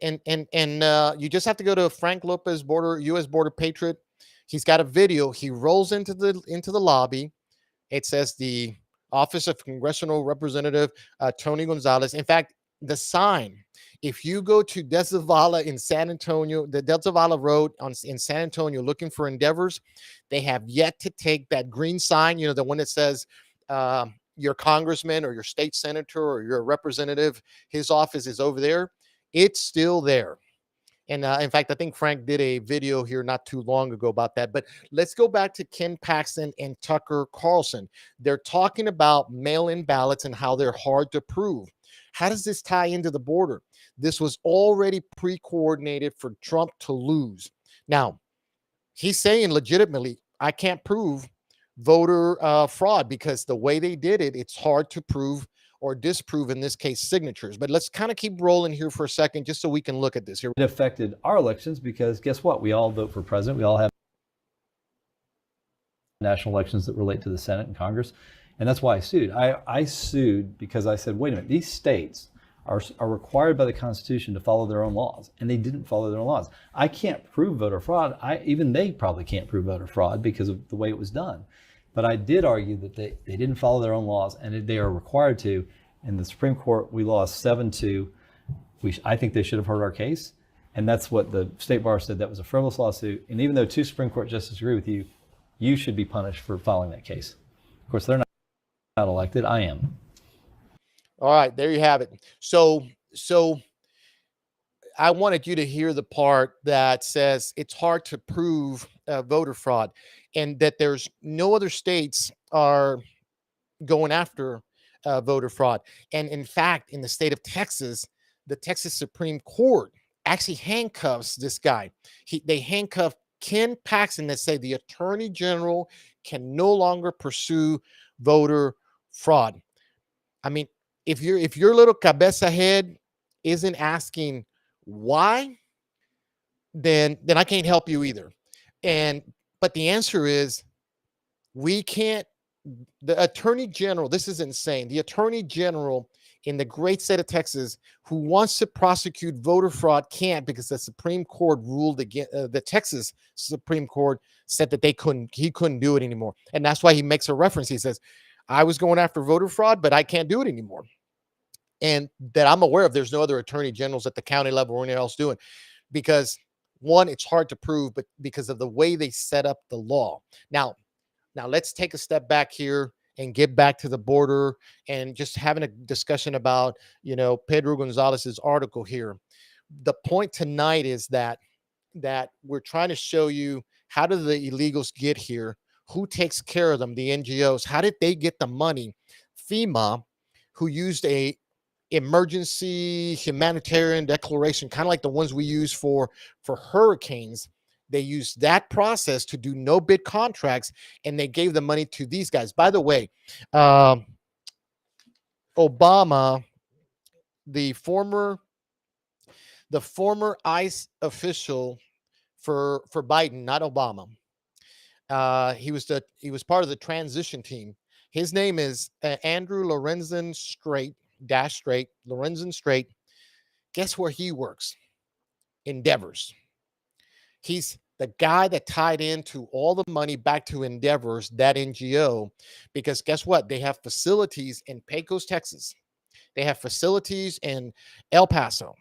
you just have to go to Frank Lopez U.S. Border Patriot. He's got a video. He rolls into the lobby. It says the Office of Congressional Representative Tony Gonzalez. In fact, the sign, if you go to Dezavala in San Antonio, the Dezavala Road in San Antonio, looking for Endeavors, they have yet to take that green sign, the one that says your congressman or your state senator or your representative, his office is over there. It's still there. And in fact, I think Frank did a video here not too long ago about that. But let's go back to Ken Paxton and Tucker Carlson. They're talking about mail-in ballots and how they're hard to prove. How does this tie into the border? This was already pre-coordinated for Trump to lose. Now, he's saying legitimately, I can't prove voter fraud, because the way they did it, it's hard to prove or disprove, in this case, signatures. But let's kind of keep rolling here for a second, just so we can look at this here. It affected our elections because guess what? We all vote for president. We all have national elections that relate to the Senate and Congress. And that's why I sued. I sued because I said, wait a minute, these states are required by the Constitution to follow their own laws, and they didn't follow their own laws. I can't prove voter fraud. Even they probably can't prove voter fraud because of the way it was done. But I did argue that they didn't follow their own laws, and they are required to. In the Supreme Court, we lost 7-2. I think they should have heard our case, and that's what the State Bar said. That was a frivolous lawsuit, and even though 2 Supreme Court justices agree with you, you should be punished for filing that case. Of course, they're not elected. I am. All right, there you have it. So I wanted you to hear the part that says it's hard to prove voter fraud, and that there's no other states are going after voter fraud. And in fact, in the state of Texas, the Texas Supreme Court actually handcuffs this guy. They handcuff Ken Paxton that say the Attorney General can no longer pursue voter fraud. I mean, if your little cabeza head isn't asking why, then I can't help you either. But the answer is, we can't. The Attorney General, this is insane. The Attorney General in the great state of Texas who wants to prosecute voter fraud can't, because the Supreme Court ruled against the Texas Supreme Court said that he couldn't do it anymore. And that's why he makes a reference. He says, I was going after voter fraud, but I can't do it anymore. And that I'm aware of, there's no other attorney generals at the county level or anyone else doing, because one, it's hard to prove, but because of the way they set up the law. Now let's take a step back here and get back to the border and just having a discussion about, Pedro Gonzalez's article here. The point tonight is that we're trying to show you, how do the illegals get here? Who takes care of them? The NGOs. How did they get the money? FEMA, who used a emergency humanitarian declaration, kind of like the ones we use for hurricanes. They used that process to do no bid contracts, and they gave the money to these guys. By the way, Obama, the former ICE official for Biden, not Obama. He was part of the transition team. His name is Andrew Lorenzen Strait. Lorenzen Strait. Guess where he works? Endeavors. He's the guy that tied into all the money back to Endeavors, that NGO, because guess what? They have facilities in Pecos, Texas. They have facilities in El Paso.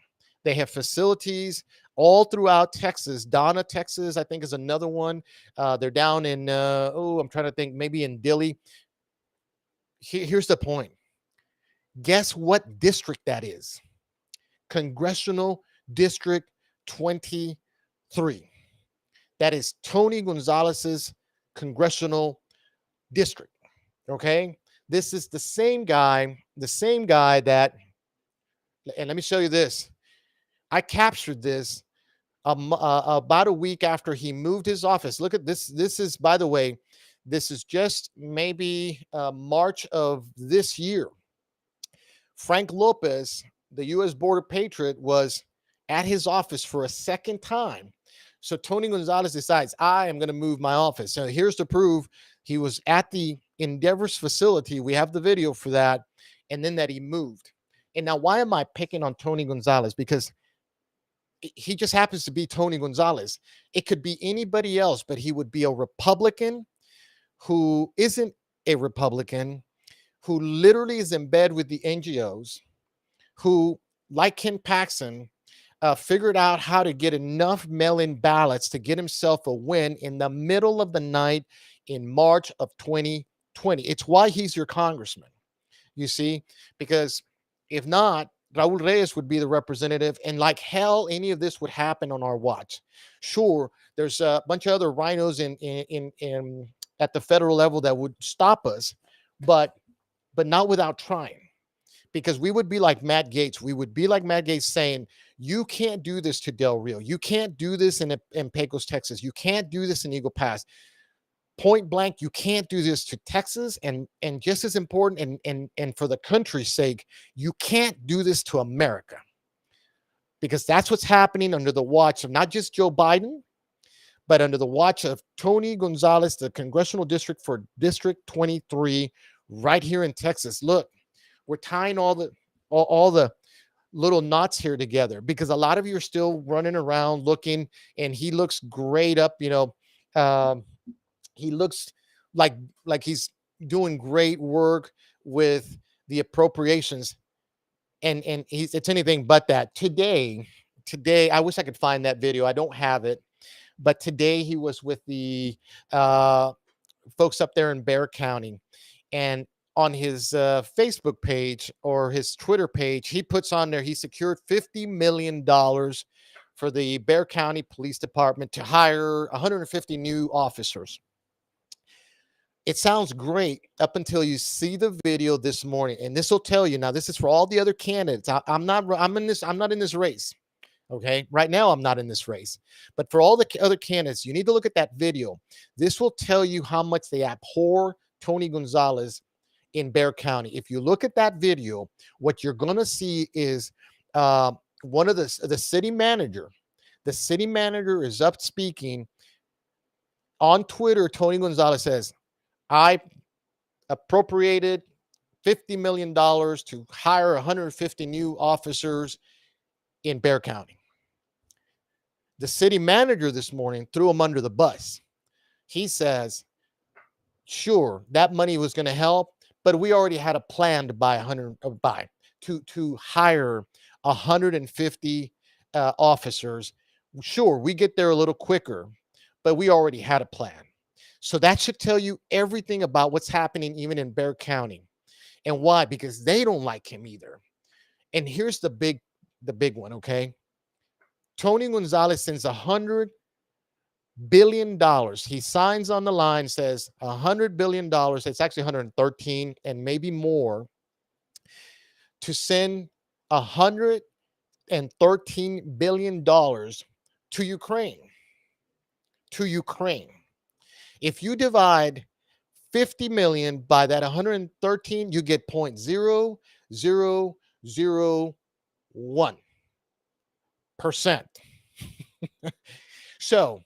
They have facilities all throughout Texas. Donna, Texas, I think, is another one. They're down in, I'm trying to think, maybe in Dilley. Here's the point. Guess what district that is? Congressional District 23. That is Tony Gonzalez's congressional district. Okay. This is the same guy that, and let me show you this. I captured this about a week after he moved his office. Look at this. This is, by the way, this is just maybe March of this year. Frank Lopez, the U.S. Border Patriot, was at his office for a second time. So Tony Gonzalez decides, I am going to move my office. So here's to prove he was at the Endeavors facility. We have the video for that. And then that he moved. And now, why am I picking on Tony Gonzalez? Because he just happens to be Tony Gonzalez. It could be anybody else, but he would be a Republican who isn't a Republican, who literally is in bed with the NGOs, who, like Ken Paxton, figured out how to get enough mail-in ballots to get himself a win in the middle of the night in March of 2020. It's why he's your congressman, you see, because if not, Raul Reyes would be the representative, and like hell, any of this would happen on our watch. Sure, there's a bunch of other rhinos in at the federal level that would stop us, but not without trying. Because we would be like Matt Gaetz. We would be like Matt Gaetz saying, you can't do this to Del Rio. You can't do this in Pecos, Texas. You can't do this in Eagle Pass. Point blank, you can't do this to Texas. And just as important, and for the country's sake, you can't do this to America. Because that's what's happening under the watch of not just Joe Biden, but under the watch of Tony Gonzalez, the congressional district for District 23, right here in Texas. Look, we're tying all the little knots here together, because a lot of you are still running around looking, and he looks great up, he looks like he's doing great work with the appropriations, and it's anything but that. Today, I wish I could find that video. I don't have it, but today he was with the folks up there in Bexar County, and on his Facebook page or his Twitter page, he puts on there he secured $50 million for the Bexar County Police Department to hire 150 new officers. It sounds great up until you see the video this morning, and this will tell you. Now, this is for all the other candidates. I'm not in this race. Okay, right now I'm not in this race, but for all the other candidates, you need to look at that video. This will tell you how much they abhor Tony Gonzalez in Bexar County. If you look at that video, what you're going to see is one of the city manager. The city manager is up speaking on Twitter. Tony Gonzalez says, I appropriated $50 million to hire 150 new officers in Bexar County. The city manager this morning threw him under the bus. He says, sure, that money was going to help, but we already had a plan to to hire 150 officers. Sure, we get there a little quicker, but we already had a plan. So that should tell you everything about what's happening even in Bexar County. And why? Because they don't like him either. And here's the big one, okay? Tony Gonzalez sends $100 billion. He signs on the line, says $100 billion. It's actually 113 and maybe more, to send $113 billion to Ukraine. To Ukraine. If you divide 50 million by that 113, you get 0.0001%. So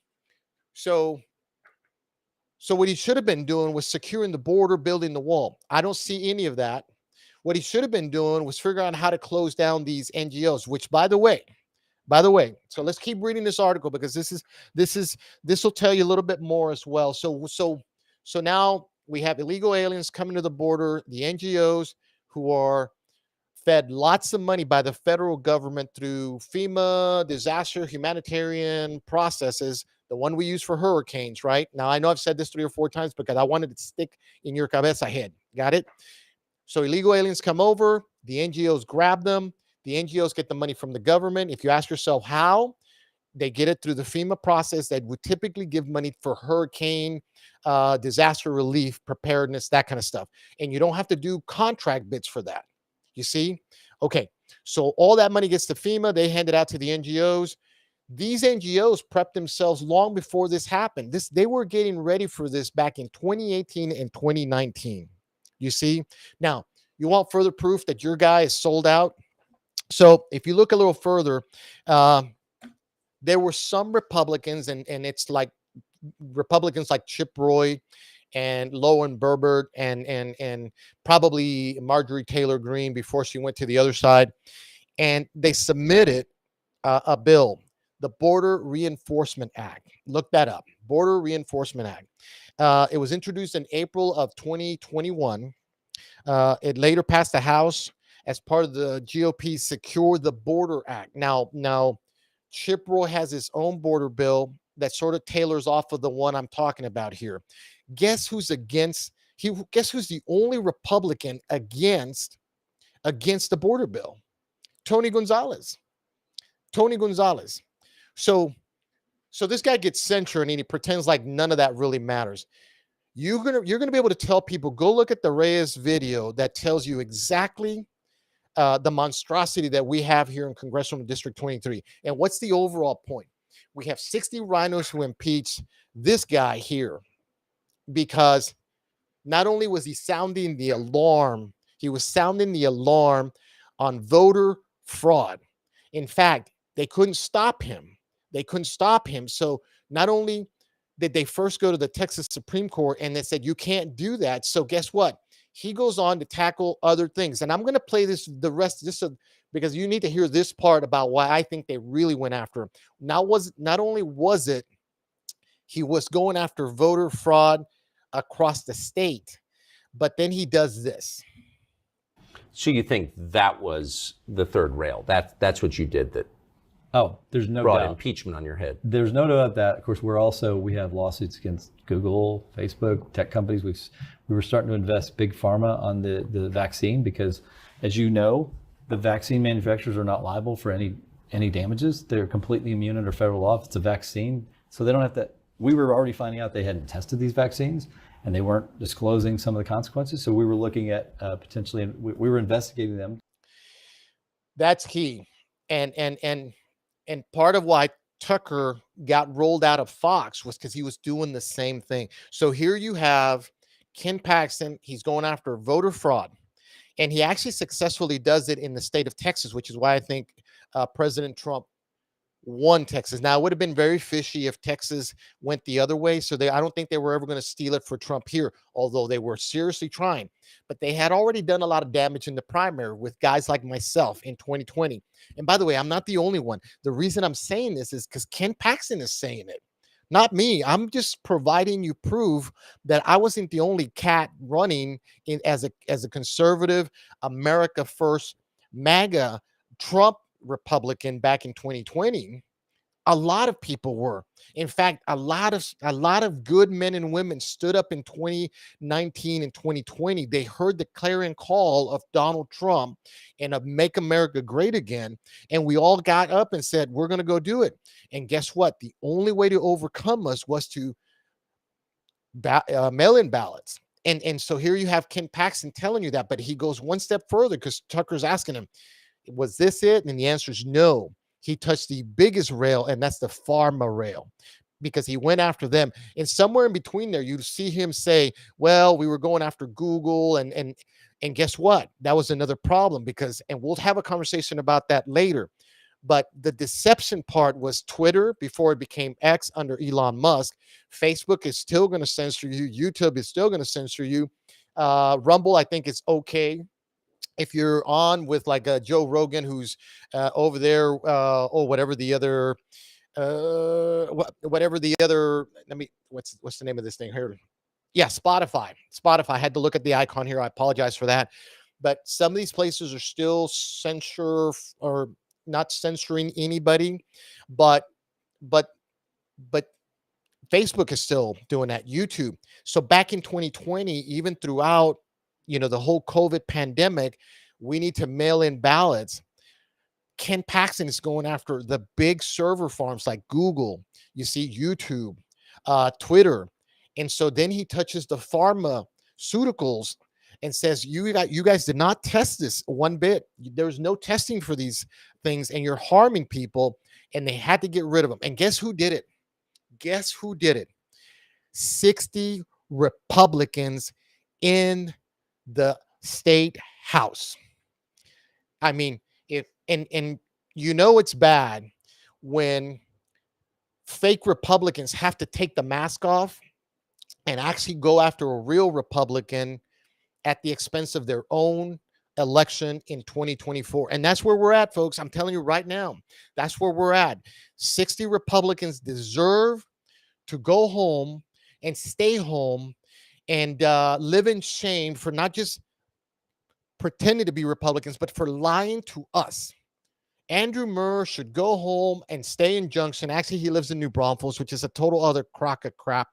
what he should have been doing was securing the border, building the wall. I don't see any of that. What he should have been doing was figuring out how to close down these NGOs, which, by the way, so let's keep reading this article, because this will tell you a little bit more as well. So now we have illegal aliens coming to the border, the NGOs who are fed lots of money by the federal government through FEMA, disaster humanitarian processes, the one we use for hurricanes, right? Now, I know I've said this 3 or 4 times because I wanted it to stick in your cabeza head. Got it? So illegal aliens come over, the NGOs grab them, the NGOs get the money from the government. If you ask yourself how, they get it through the FEMA process that would typically give money for hurricane, disaster relief, preparedness, that kind of stuff. And you don't have to do contract bids for that. You see? Okay, so all that money gets to FEMA. They hand it out to the NGOs. These NGOs prepped themselves long before this happened. They were getting ready for this back in 2018 and 2019. You see? Now, you want further proof that your guy is sold out? So if you look a little further, there were some Republicans, and it's like Republicans like Chip Roy and Lauren Boebert and probably Marjorie Taylor Greene before she went to the other side, and they submitted a bill, the Border Reinforcement Act. Look that up, Border Reinforcement Act. It was introduced in April of 2021. It later passed the House as part of the GOP Secure the Border Act. Now, Chip Roy has his own border bill that sort of tailors off of the one I'm talking about here. Guess who's against? Guess who's the only Republican against the border bill? Tony Gonzalez. Tony Gonzalez. So this guy gets censured and he pretends like none of that really matters. You're gonna be able to tell people, go look at the Reyes video that tells you exactly the monstrosity that we have here in Congressional District 23. And what's the overall point? We have 60 rhinos who impeached this guy here because not only was he sounding the alarm, he was sounding the alarm on voter fraud. In fact, they couldn't stop him. So not only did they first go to the Texas Supreme Court and they said, you can't do that. So guess what? He goes on to tackle other things. And I'm going to play the rest just because you need to hear this part about why I think they really went after him. Not only was it he was going after voter fraud across the state, but then he does this. So you think that was the third rail? That's what you did that there's no brought doubt. Impeachment on your head. There's no doubt that. Of course, we have lawsuits against Google, Facebook, tech companies. We were starting to invest big pharma on the vaccine because, as you know, the vaccine manufacturers are not liable for any damages. They're completely immune under federal law if it's a vaccine. So they don't have to. We were already finding out they hadn't tested these vaccines and they weren't disclosing some of the consequences. So we were looking at potentially, we were investigating them. That's key. And part of why Tucker got rolled out of Fox was because he was doing the same thing. So here you have Ken Paxton. He's going after voter fraud. And he actually successfully does it in the state of Texas, which is why I think President Trump won Texas. Now, it would have been very fishy if Texas went the other way. So I don't think they were ever going to steal it for Trump here, although they were seriously trying. But they had already done a lot of damage in the primary with guys like myself in 2020. And by the way, I'm not the only one. The reason I'm saying this is because Ken Paxton is saying it, not me. I'm just providing you proof that I wasn't the only cat running in as a conservative, America First, MAGA, Trump Republican back in 2020. A lot of people were. In fact, a lot of good men and women stood up in 2019 and 2020. They heard the clarion call of Donald Trump and of Make America Great Again, and we all got up and said, we're going to go do it. And guess what? The only way to overcome us was to mail-in ballots. And so here you have Ken Paxton telling you that, but he goes one step further because Tucker's asking him, was this it? And the answer is no. He touched the biggest rail, and that's the pharma rail, because he went after them. And somewhere in between there, you see him say, well, we were going after Google. And guess what? That was another problem because, and we'll have a conversation about that later. But the deception part was Twitter before it became X under Elon Musk. Facebook is still going to censor you. YouTube is still going to censor you. Rumble, I think, is okay if you're on with like Joe Rogan, who's over there, or whatever the other, let me, what's the name of this thing here? Yeah, Spotify. I had to look at the icon here. I apologize for that. But some of these places are still censor or not censoring anybody, but Facebook is still doing that. YouTube. So back in 2020, even throughout, the whole COVID pandemic, we need to mail in ballots. Ken Paxton is going after the big server farms like Google, you see, YouTube, Twitter. And so then he touches the pharmaceuticals and says, you guys did not test this one bit. There's no testing for these things, and you're harming people. And they had to get rid of them. And guess who did it? 60 Republicans in the state house. I mean, if and it's bad when fake Republicans have to take the mask off and actually go after a real Republican at the expense of their own election in 2024. And that's where we're at, folks. I'm telling you right now, that's where we're at. 60 Republicans deserve to go home and stay home and live in shame for not just pretending to be Republicans, but for lying to us. Andrew Murr should go home and stay in Junction. Actually, he lives in New Braunfels, which is a total other crock of crap.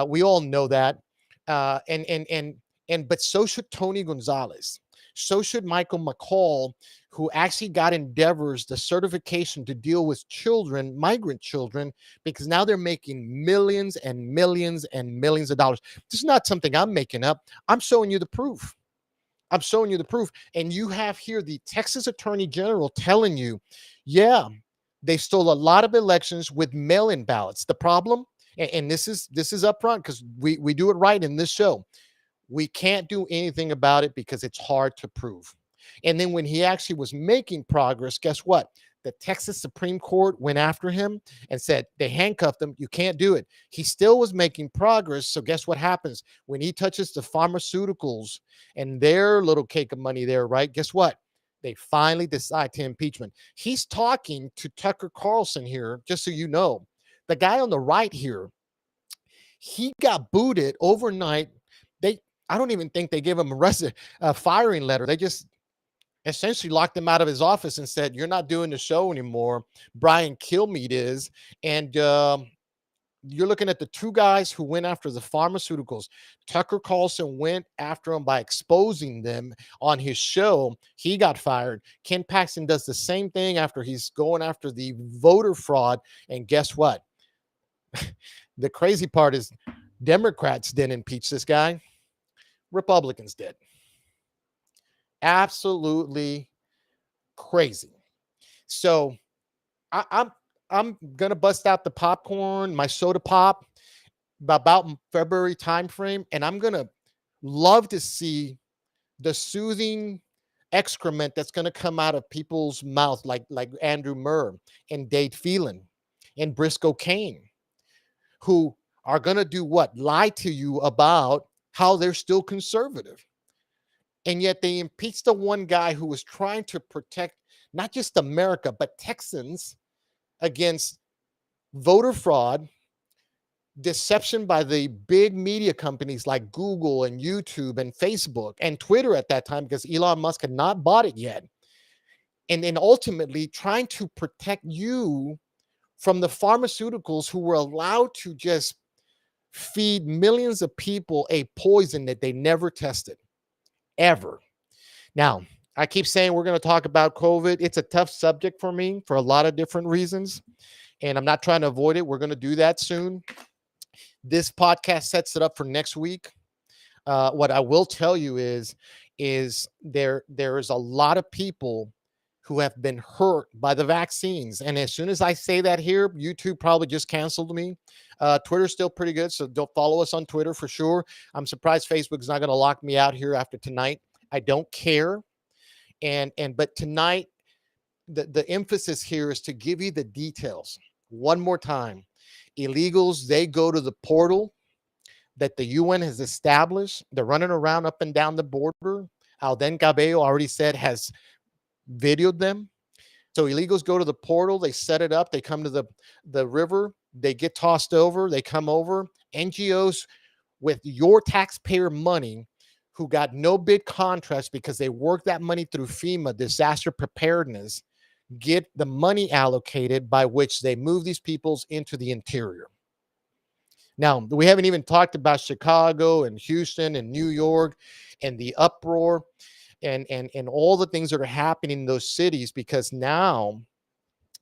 We all know that. But so should Tony Gonzalez. So should Michael McCall, who actually got Endeavor's the certification to deal with children, migrant children, because now they're making millions and millions and millions of dollars. This is not something I'm making up. I'm showing you the proof. And you have here the Texas Attorney General telling you, yeah, they stole a lot of elections with mail-in ballots. The problem, and this is upfront because we do it right in this show. We can't do anything about it because it's hard to prove. And then when he actually was making progress, guess what? The Texas Supreme Court went after him and said they handcuffed him. You can't do it. He still was making progress. So guess what happens when he touches the pharmaceuticals and their little cake of money there, right? Guess what? They finally decide to impeachment. He's talking to Tucker Carlson here, just so you know. The guy on the right here, he got booted overnight. I don't even think they gave him a firing letter. They just essentially locked him out of his office and said, you're not doing the show anymore. Brian Kilmeade is. And you're looking at the two guys who went after the pharmaceuticals. Tucker Carlson went after them by exposing them on his show. He got fired. Ken Paxton does the same thing after he's going after the voter fraud. And guess what? The crazy part is Democrats didn't impeach this guy. Republicans did. Absolutely crazy. So I'm gonna bust out the popcorn, my soda pop, about February timeframe, and I'm gonna love to see the soothing excrement that's going to come out of people's mouth, like Andrew Murr and Dade Phelan and Briscoe Kane, who are going to do what? Lie to you about how they're still conservative. And yet they impeached the one guy who was trying to protect not just America, but Texans against voter fraud, deception by the big media companies like Google and YouTube and Facebook and Twitter at that time, because Elon Musk had not bought it yet. And then ultimately trying to protect you from the pharmaceuticals who were allowed to just feed millions of people a poison that they never tested, ever. Now, I keep saying we're going to talk about COVID. It's a tough subject for me for a lot of different reasons, and I'm not trying to avoid it. We're going to do that soon. This podcast sets it up for next week. What I will tell you is there is a lot of people who have been hurt by the vaccines. And as soon as I say that here, YouTube probably just canceled me. Twitter's still pretty good, so don't follow us on Twitter for sure. I'm surprised Facebook's not going to lock me out here after tonight. I don't care. But tonight, the emphasis here is to give you the details one more time. Illegals, they go to the portal that the UN has established. They're running around up and down the border. Alden Cabello already said has videoed them. So illegals go to the portal, they set it up, they come to the river, they get tossed over, they come over. NGOs with your taxpayer money who got no bid contracts because they work that money through FEMA, disaster preparedness, get the money allocated by which they move these peoples into the interior. Now, we haven't even talked about Chicago and Houston and New York and the uproar and all the things that are happening in those cities, because now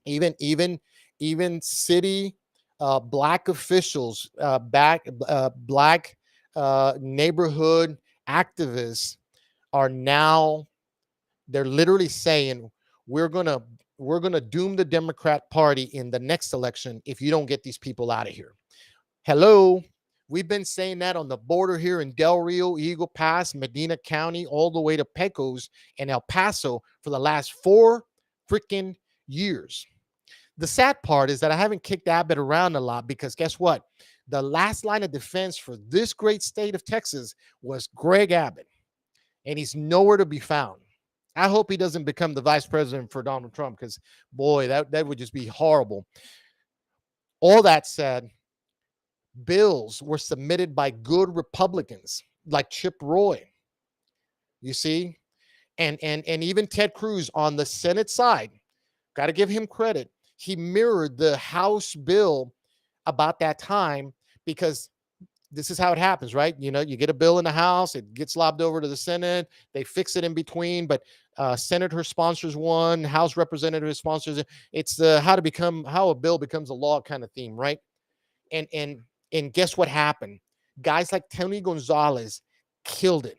even city black officials, black neighborhood activists are now, they're literally saying, we're gonna doom the Democrat Party in the next election if you don't get these people out of here. Hello, we've been saying that on the border here in Del Rio, Eagle Pass, Medina County, all the way to Pecos and El Paso for the last 4 freaking years. The sad part is that I haven't kicked Abbott around a lot, because guess what? The last line of defense for this great state of Texas was Greg Abbott, and he's nowhere to be found. I hope he doesn't become the vice president for Donald Trump, because boy, that would just be horrible. All that said, bills were submitted by good Republicans like Chip Roy, you see, and even Ted Cruz on the Senate side. Got to give him credit. He mirrored the House bill about that time, because this is how it happens, right? You know, you get a bill in the House, it gets lobbed over to the Senate, they fix it in between, but senator sponsors one, House representative sponsors it. It's the how a bill becomes a law kind of theme, right? And guess what happened? Guys like Tony Gonzalez killed it.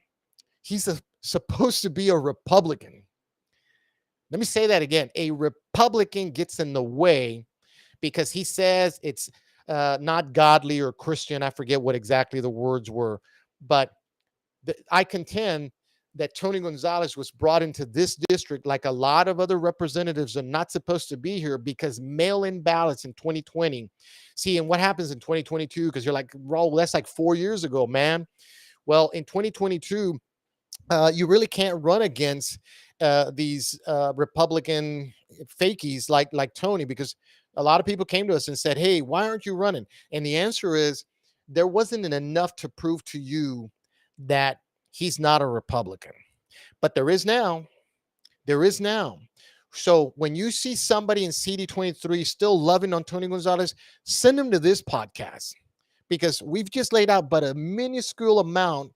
He's supposed to be a Republican. Let me say that again. A Republican gets in the way because he says it's not godly or Christian. I forget what exactly the words were. But I contend that Tony Gonzalez was brought into this district like a lot of other representatives are not supposed to be here, because mail-in ballots in 2020. See, and what happens in 2022? Because you're like, Raul, that's like 4 years ago, man. Well, in 2022, you really can't run against these Republican fakies like Tony, because a lot of people came to us and said, hey, why aren't you running? And the answer is there wasn't enough to prove to you that he's not a Republican. But there is now. There is now. So when you see somebody in CD23 still loving on Tony Gonzalez, send them to this podcast, because we've just laid out but a minuscule amount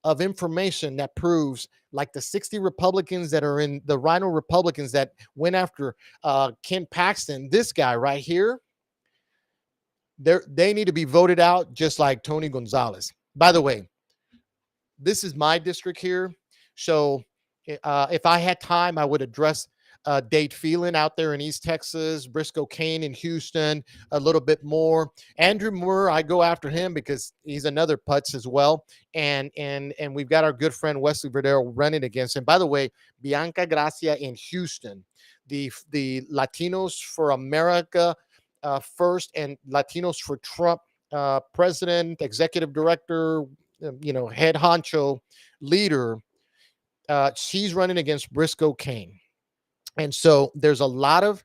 of information that proves, like the 60 Republicans that are in the Rhino Republicans that went after Ken Paxton, this guy right here, they need to be voted out just like Tony Gonzalez. By the way, this is my district here. So if I had time, I would address Dade Phelan out there in East Texas, Briscoe Kane in Houston, a little bit more. Andrew Moore, I go after him because he's another putz as well. And we've got our good friend Wesley Verdero running against him. By the way, Bianca Gracia in Houston, the Latinos for America First and Latinos for Trump president, executive director, head honcho leader. She's running against Briscoe Kane. And so there's a lot of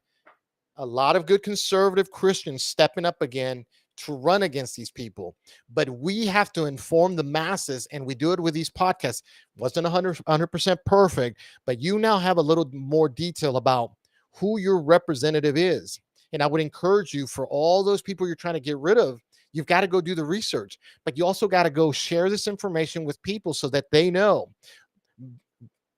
good conservative Christians stepping up again to run against these people. But we have to inform the masses, and we do it with these podcasts. Wasn't 100% perfect, but you now have a little more detail about who your representative is. And I would encourage you, for all those people you're trying to get rid of, you've got to go do the research, but you also got to go share this information with people so that they know.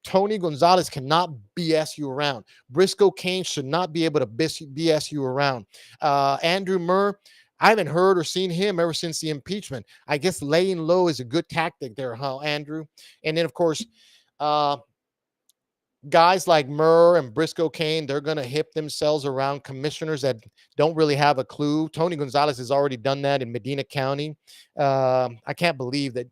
Tony Gonzalez cannot BS you around. Briscoe Kane should not be able to BS you around. Andrew Murr, I haven't heard or seen him ever since the impeachment. I guess laying low is a good tactic there, huh, Andrew? And then, of course, guys like Murr and Briscoe Kane, they're going to hip themselves around commissioners that don't really have a clue. Tony Gonzalez has already done that in Medina County. I can't believe that,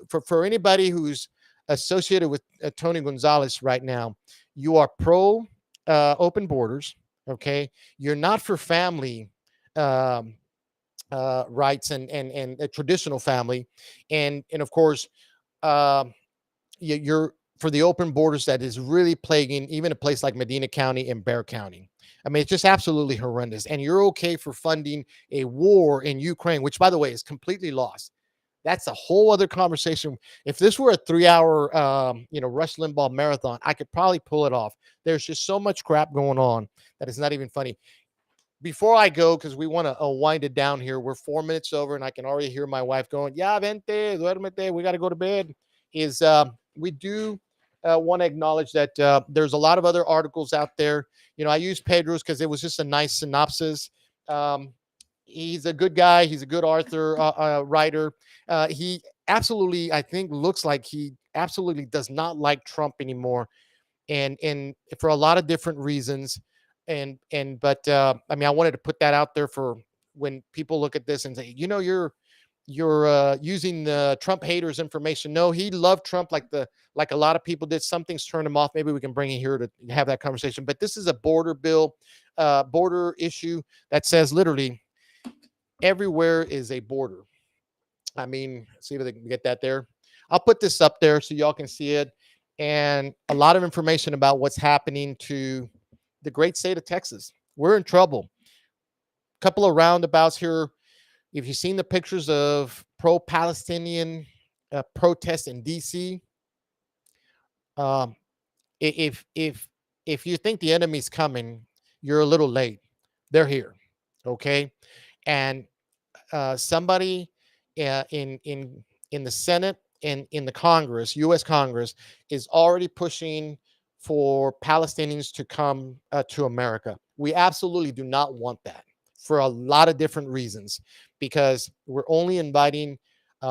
for anybody who's associated with Tony Gonzalez right now, you are pro open borders, okay? You're not for family rights and a traditional family. And of course, you're for the open borders that is really plaguing even a place like Medina County and Bexar County. I mean, it's just absolutely horrendous. And you're okay for funding a war in Ukraine, which, by the way, is completely lost. That's a whole other conversation. If this were a 3-hour, Rush Limbaugh marathon, I could probably pull it off. There's just so much crap going on that it's not even funny. Before I go, because we want to wind it down here, we're 4 minutes over, and I can already hear my wife going, "Ya vente, duérmete, we got to go to bed." We do want to acknowledge that there's a lot of other articles out there. I used Pedro's because it was just a nice synopsis. He's a good guy. He's a good author, writer. He absolutely, I think, looks like he absolutely does not like Trump anymore, and for a lot of different reasons. But I mean, I wanted to put that out there for when people look at this and say, you're using the Trump haters information. No, he loved Trump like a lot of people did. Some things turned him off. Maybe we can bring it here to have that conversation. But this is a border bill, border issue that says literally everywhere is a border. I mean, see if they can get that there. I'll put this up there so y'all can see it, and a lot of information about what's happening to the great state of Texas. We're in trouble. A couple of roundabouts here. If you've seen the pictures of pro-Palestinian protests in D.C., if you think the enemy's coming, you're a little late. They're here, okay? And somebody in the Senate and in the Congress, U.S. Congress, is already pushing for Palestinians to come to America. We absolutely do not want that for a lot of different reasons, because we're only inviting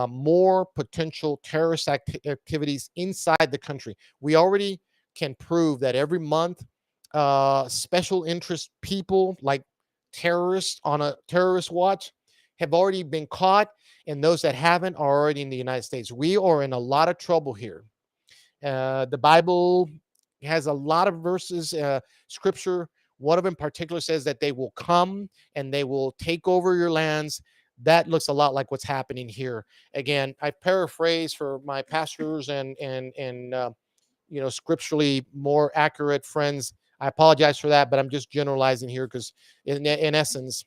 more potential terrorist activities inside the country. We already can prove that every month, special interest people like terrorists on a terrorist watch have already been caught, and those that haven't are already in the United States. We are in a lot of trouble here. The Bible has a lot of verses, scripture. One of them in particular says that they will come and they will take over your lands. That looks a lot like what's happening here. Again, I paraphrase for my pastors and scripturally more accurate friends. I apologize for that, but I'm just generalizing here because in essence,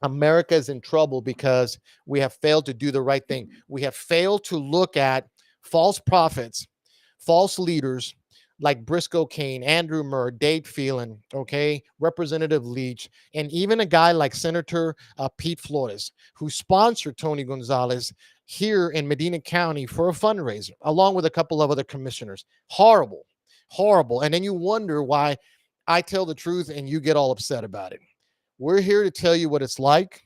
America is in trouble because we have failed to do the right thing. We have failed to look at false prophets, false leaders like Briscoe Kane, Andrew Murr, Dade Phelan, okay, Representative Leach, and even a guy like Senator Pete Flores, who sponsored Tony Gonzalez here in Medina County for a fundraiser, along with a couple of other commissioners. Horrible, horrible. And then you wonder why I tell the truth and you get all upset about it. We're here to tell you what it's like.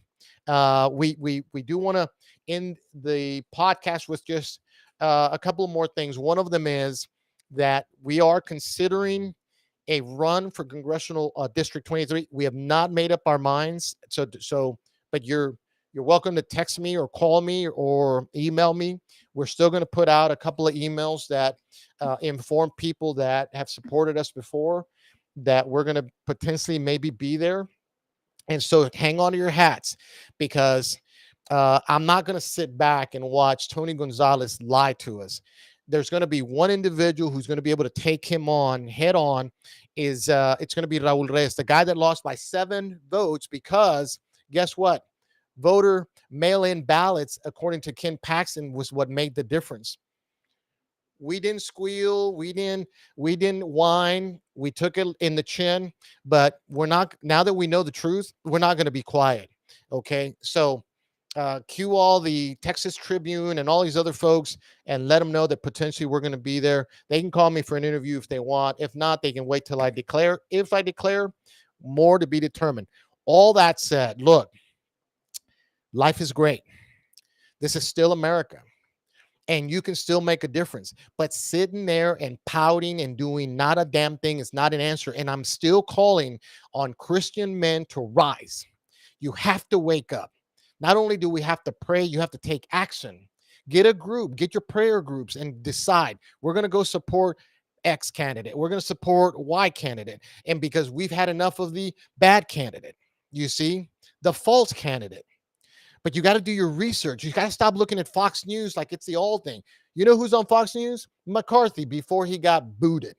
We do want to end the podcast with just a couple more things. One of them is that we are considering a run for congressional District 23. We have not made up our minds. But you're welcome to text me or call me or email me. We're still going to put out a couple of emails that inform people that have supported us before that we're going to potentially maybe be there. And so hang on to your hats, because I'm not going to sit back and watch Tony Gonzalez lie to us. There's going to be one individual who's going to be able to take him on head on. It's going to be Raul Reyes, the guy that lost by 7 votes, because guess what? Voter mail-in ballots, according to Ken Paxton, was what made the difference. We didn't squeal, we didn't whine, we took it in the chin, but we're not, now that we know the truth, we're not going to be quiet. Okay, so cue all the Texas Tribune and all these other folks and let them know that potentially we're going to be there. They can call me for an interview if they want. If not, they can wait till I declare. If I declare, more to be determined. All that said, look, life is great. This is still America, and you can still make a difference. But sitting there and pouting and doing not a damn thing is not an answer. And I'm still calling on Christian men to rise. You have to wake up. Not only do we have to pray, you have to take action. Get a group, get your prayer groups, and decide we're going to go support X candidate. We're going to support Y candidate. And because we've had enough of the bad candidate, you see, the false candidate. But you got to do your research. You got to stop looking at Fox News like it's the old thing. You know who's on Fox News? McCarthy before he got booted.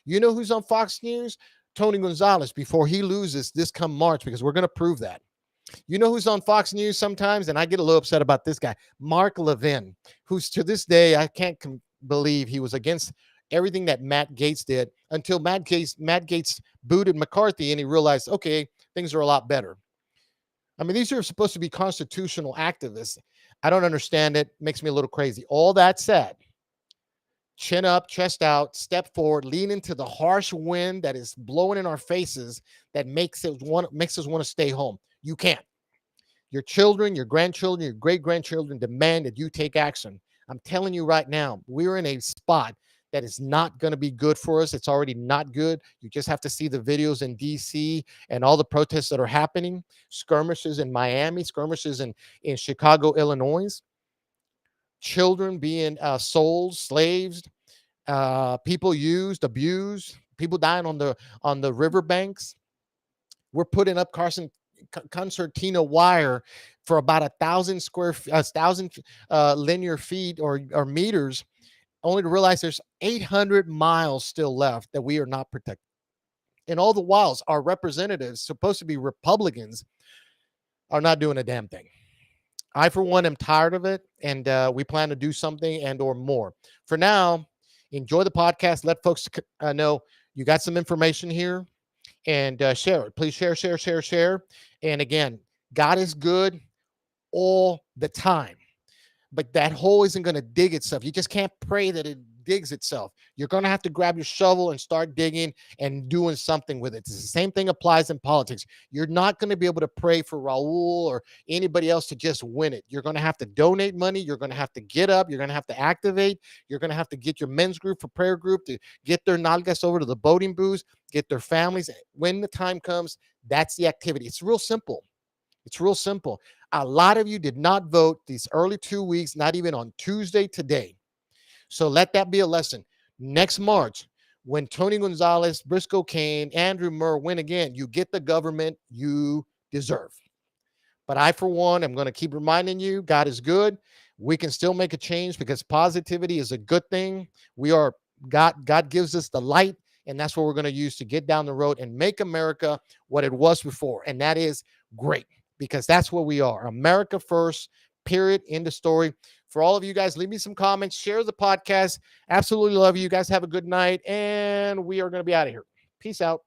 You know who's on Fox News? Tony Gonzalez before he loses this come March, because we're going to prove that. You know who's on Fox News sometimes, and I get a little upset about this guy, Mark Levin, who's to this day, I can't believe he was against everything that Matt Gaetz did until Matt Gaetz booted McCarthy and he realized, okay, things are a lot better. I mean, these are supposed to be constitutional activists. I don't understand it. Makes me a little crazy. All that said, chin up, chest out, step forward, lean into the harsh wind that is blowing in our faces that makes us want to stay home. You can't. Your children, your grandchildren, your great-grandchildren demand that you take action. I'm telling you right now, we're in a spot that is not going to be good for us. It's already not good. You just have to see the videos in D.C. and all the protests that are happening, skirmishes in Miami, skirmishes in Chicago, Illinois, children being sold, slaves, people used, abused, people dying on the riverbanks. We're putting up concertina wire for about 1,000 linear feet or meters, only to realize there's 800 miles still left that we are not protected. And all the while, our representatives, supposed to be Republicans, are not doing a damn thing. I, for one, am tired of it, and we plan to do something and or more. For now, enjoy the podcast. Let folks know you got some information here, and share it. Please share. And again, God is good all the time. But that hole isn't going to dig itself. You just can't pray that it digs itself. You're going to have to grab your shovel and start digging and doing something with it. It's the same thing applies in politics. You're not going to be able to pray for Raul or anybody else to just win it. You're going to have to donate money. You're going to have to get up. You're going to have to activate. You're going to have to get your men's group for prayer group to get their nalgas over to the voting booths, get their families. When the time comes, that's the activity. It's real simple. It's real simple. A lot of you did not vote these early 2 weeks, not even on Tuesday today. So let that be a lesson. Next March, when Tony Gonzalez, Briscoe Cain, Andrew Murr win again, you get the government you deserve. But I, for one, am going to keep reminding you, God is good. We can still make a change because positivity is a good thing. God gives us the light, and that's what we're going to use to get down the road and make America what it was before. And that is great, because that's what we are. America first, period, end of story. For all of you guys, leave me some comments, share the podcast. Absolutely love you guys. Have a good night, and we are going to be out of here. Peace out.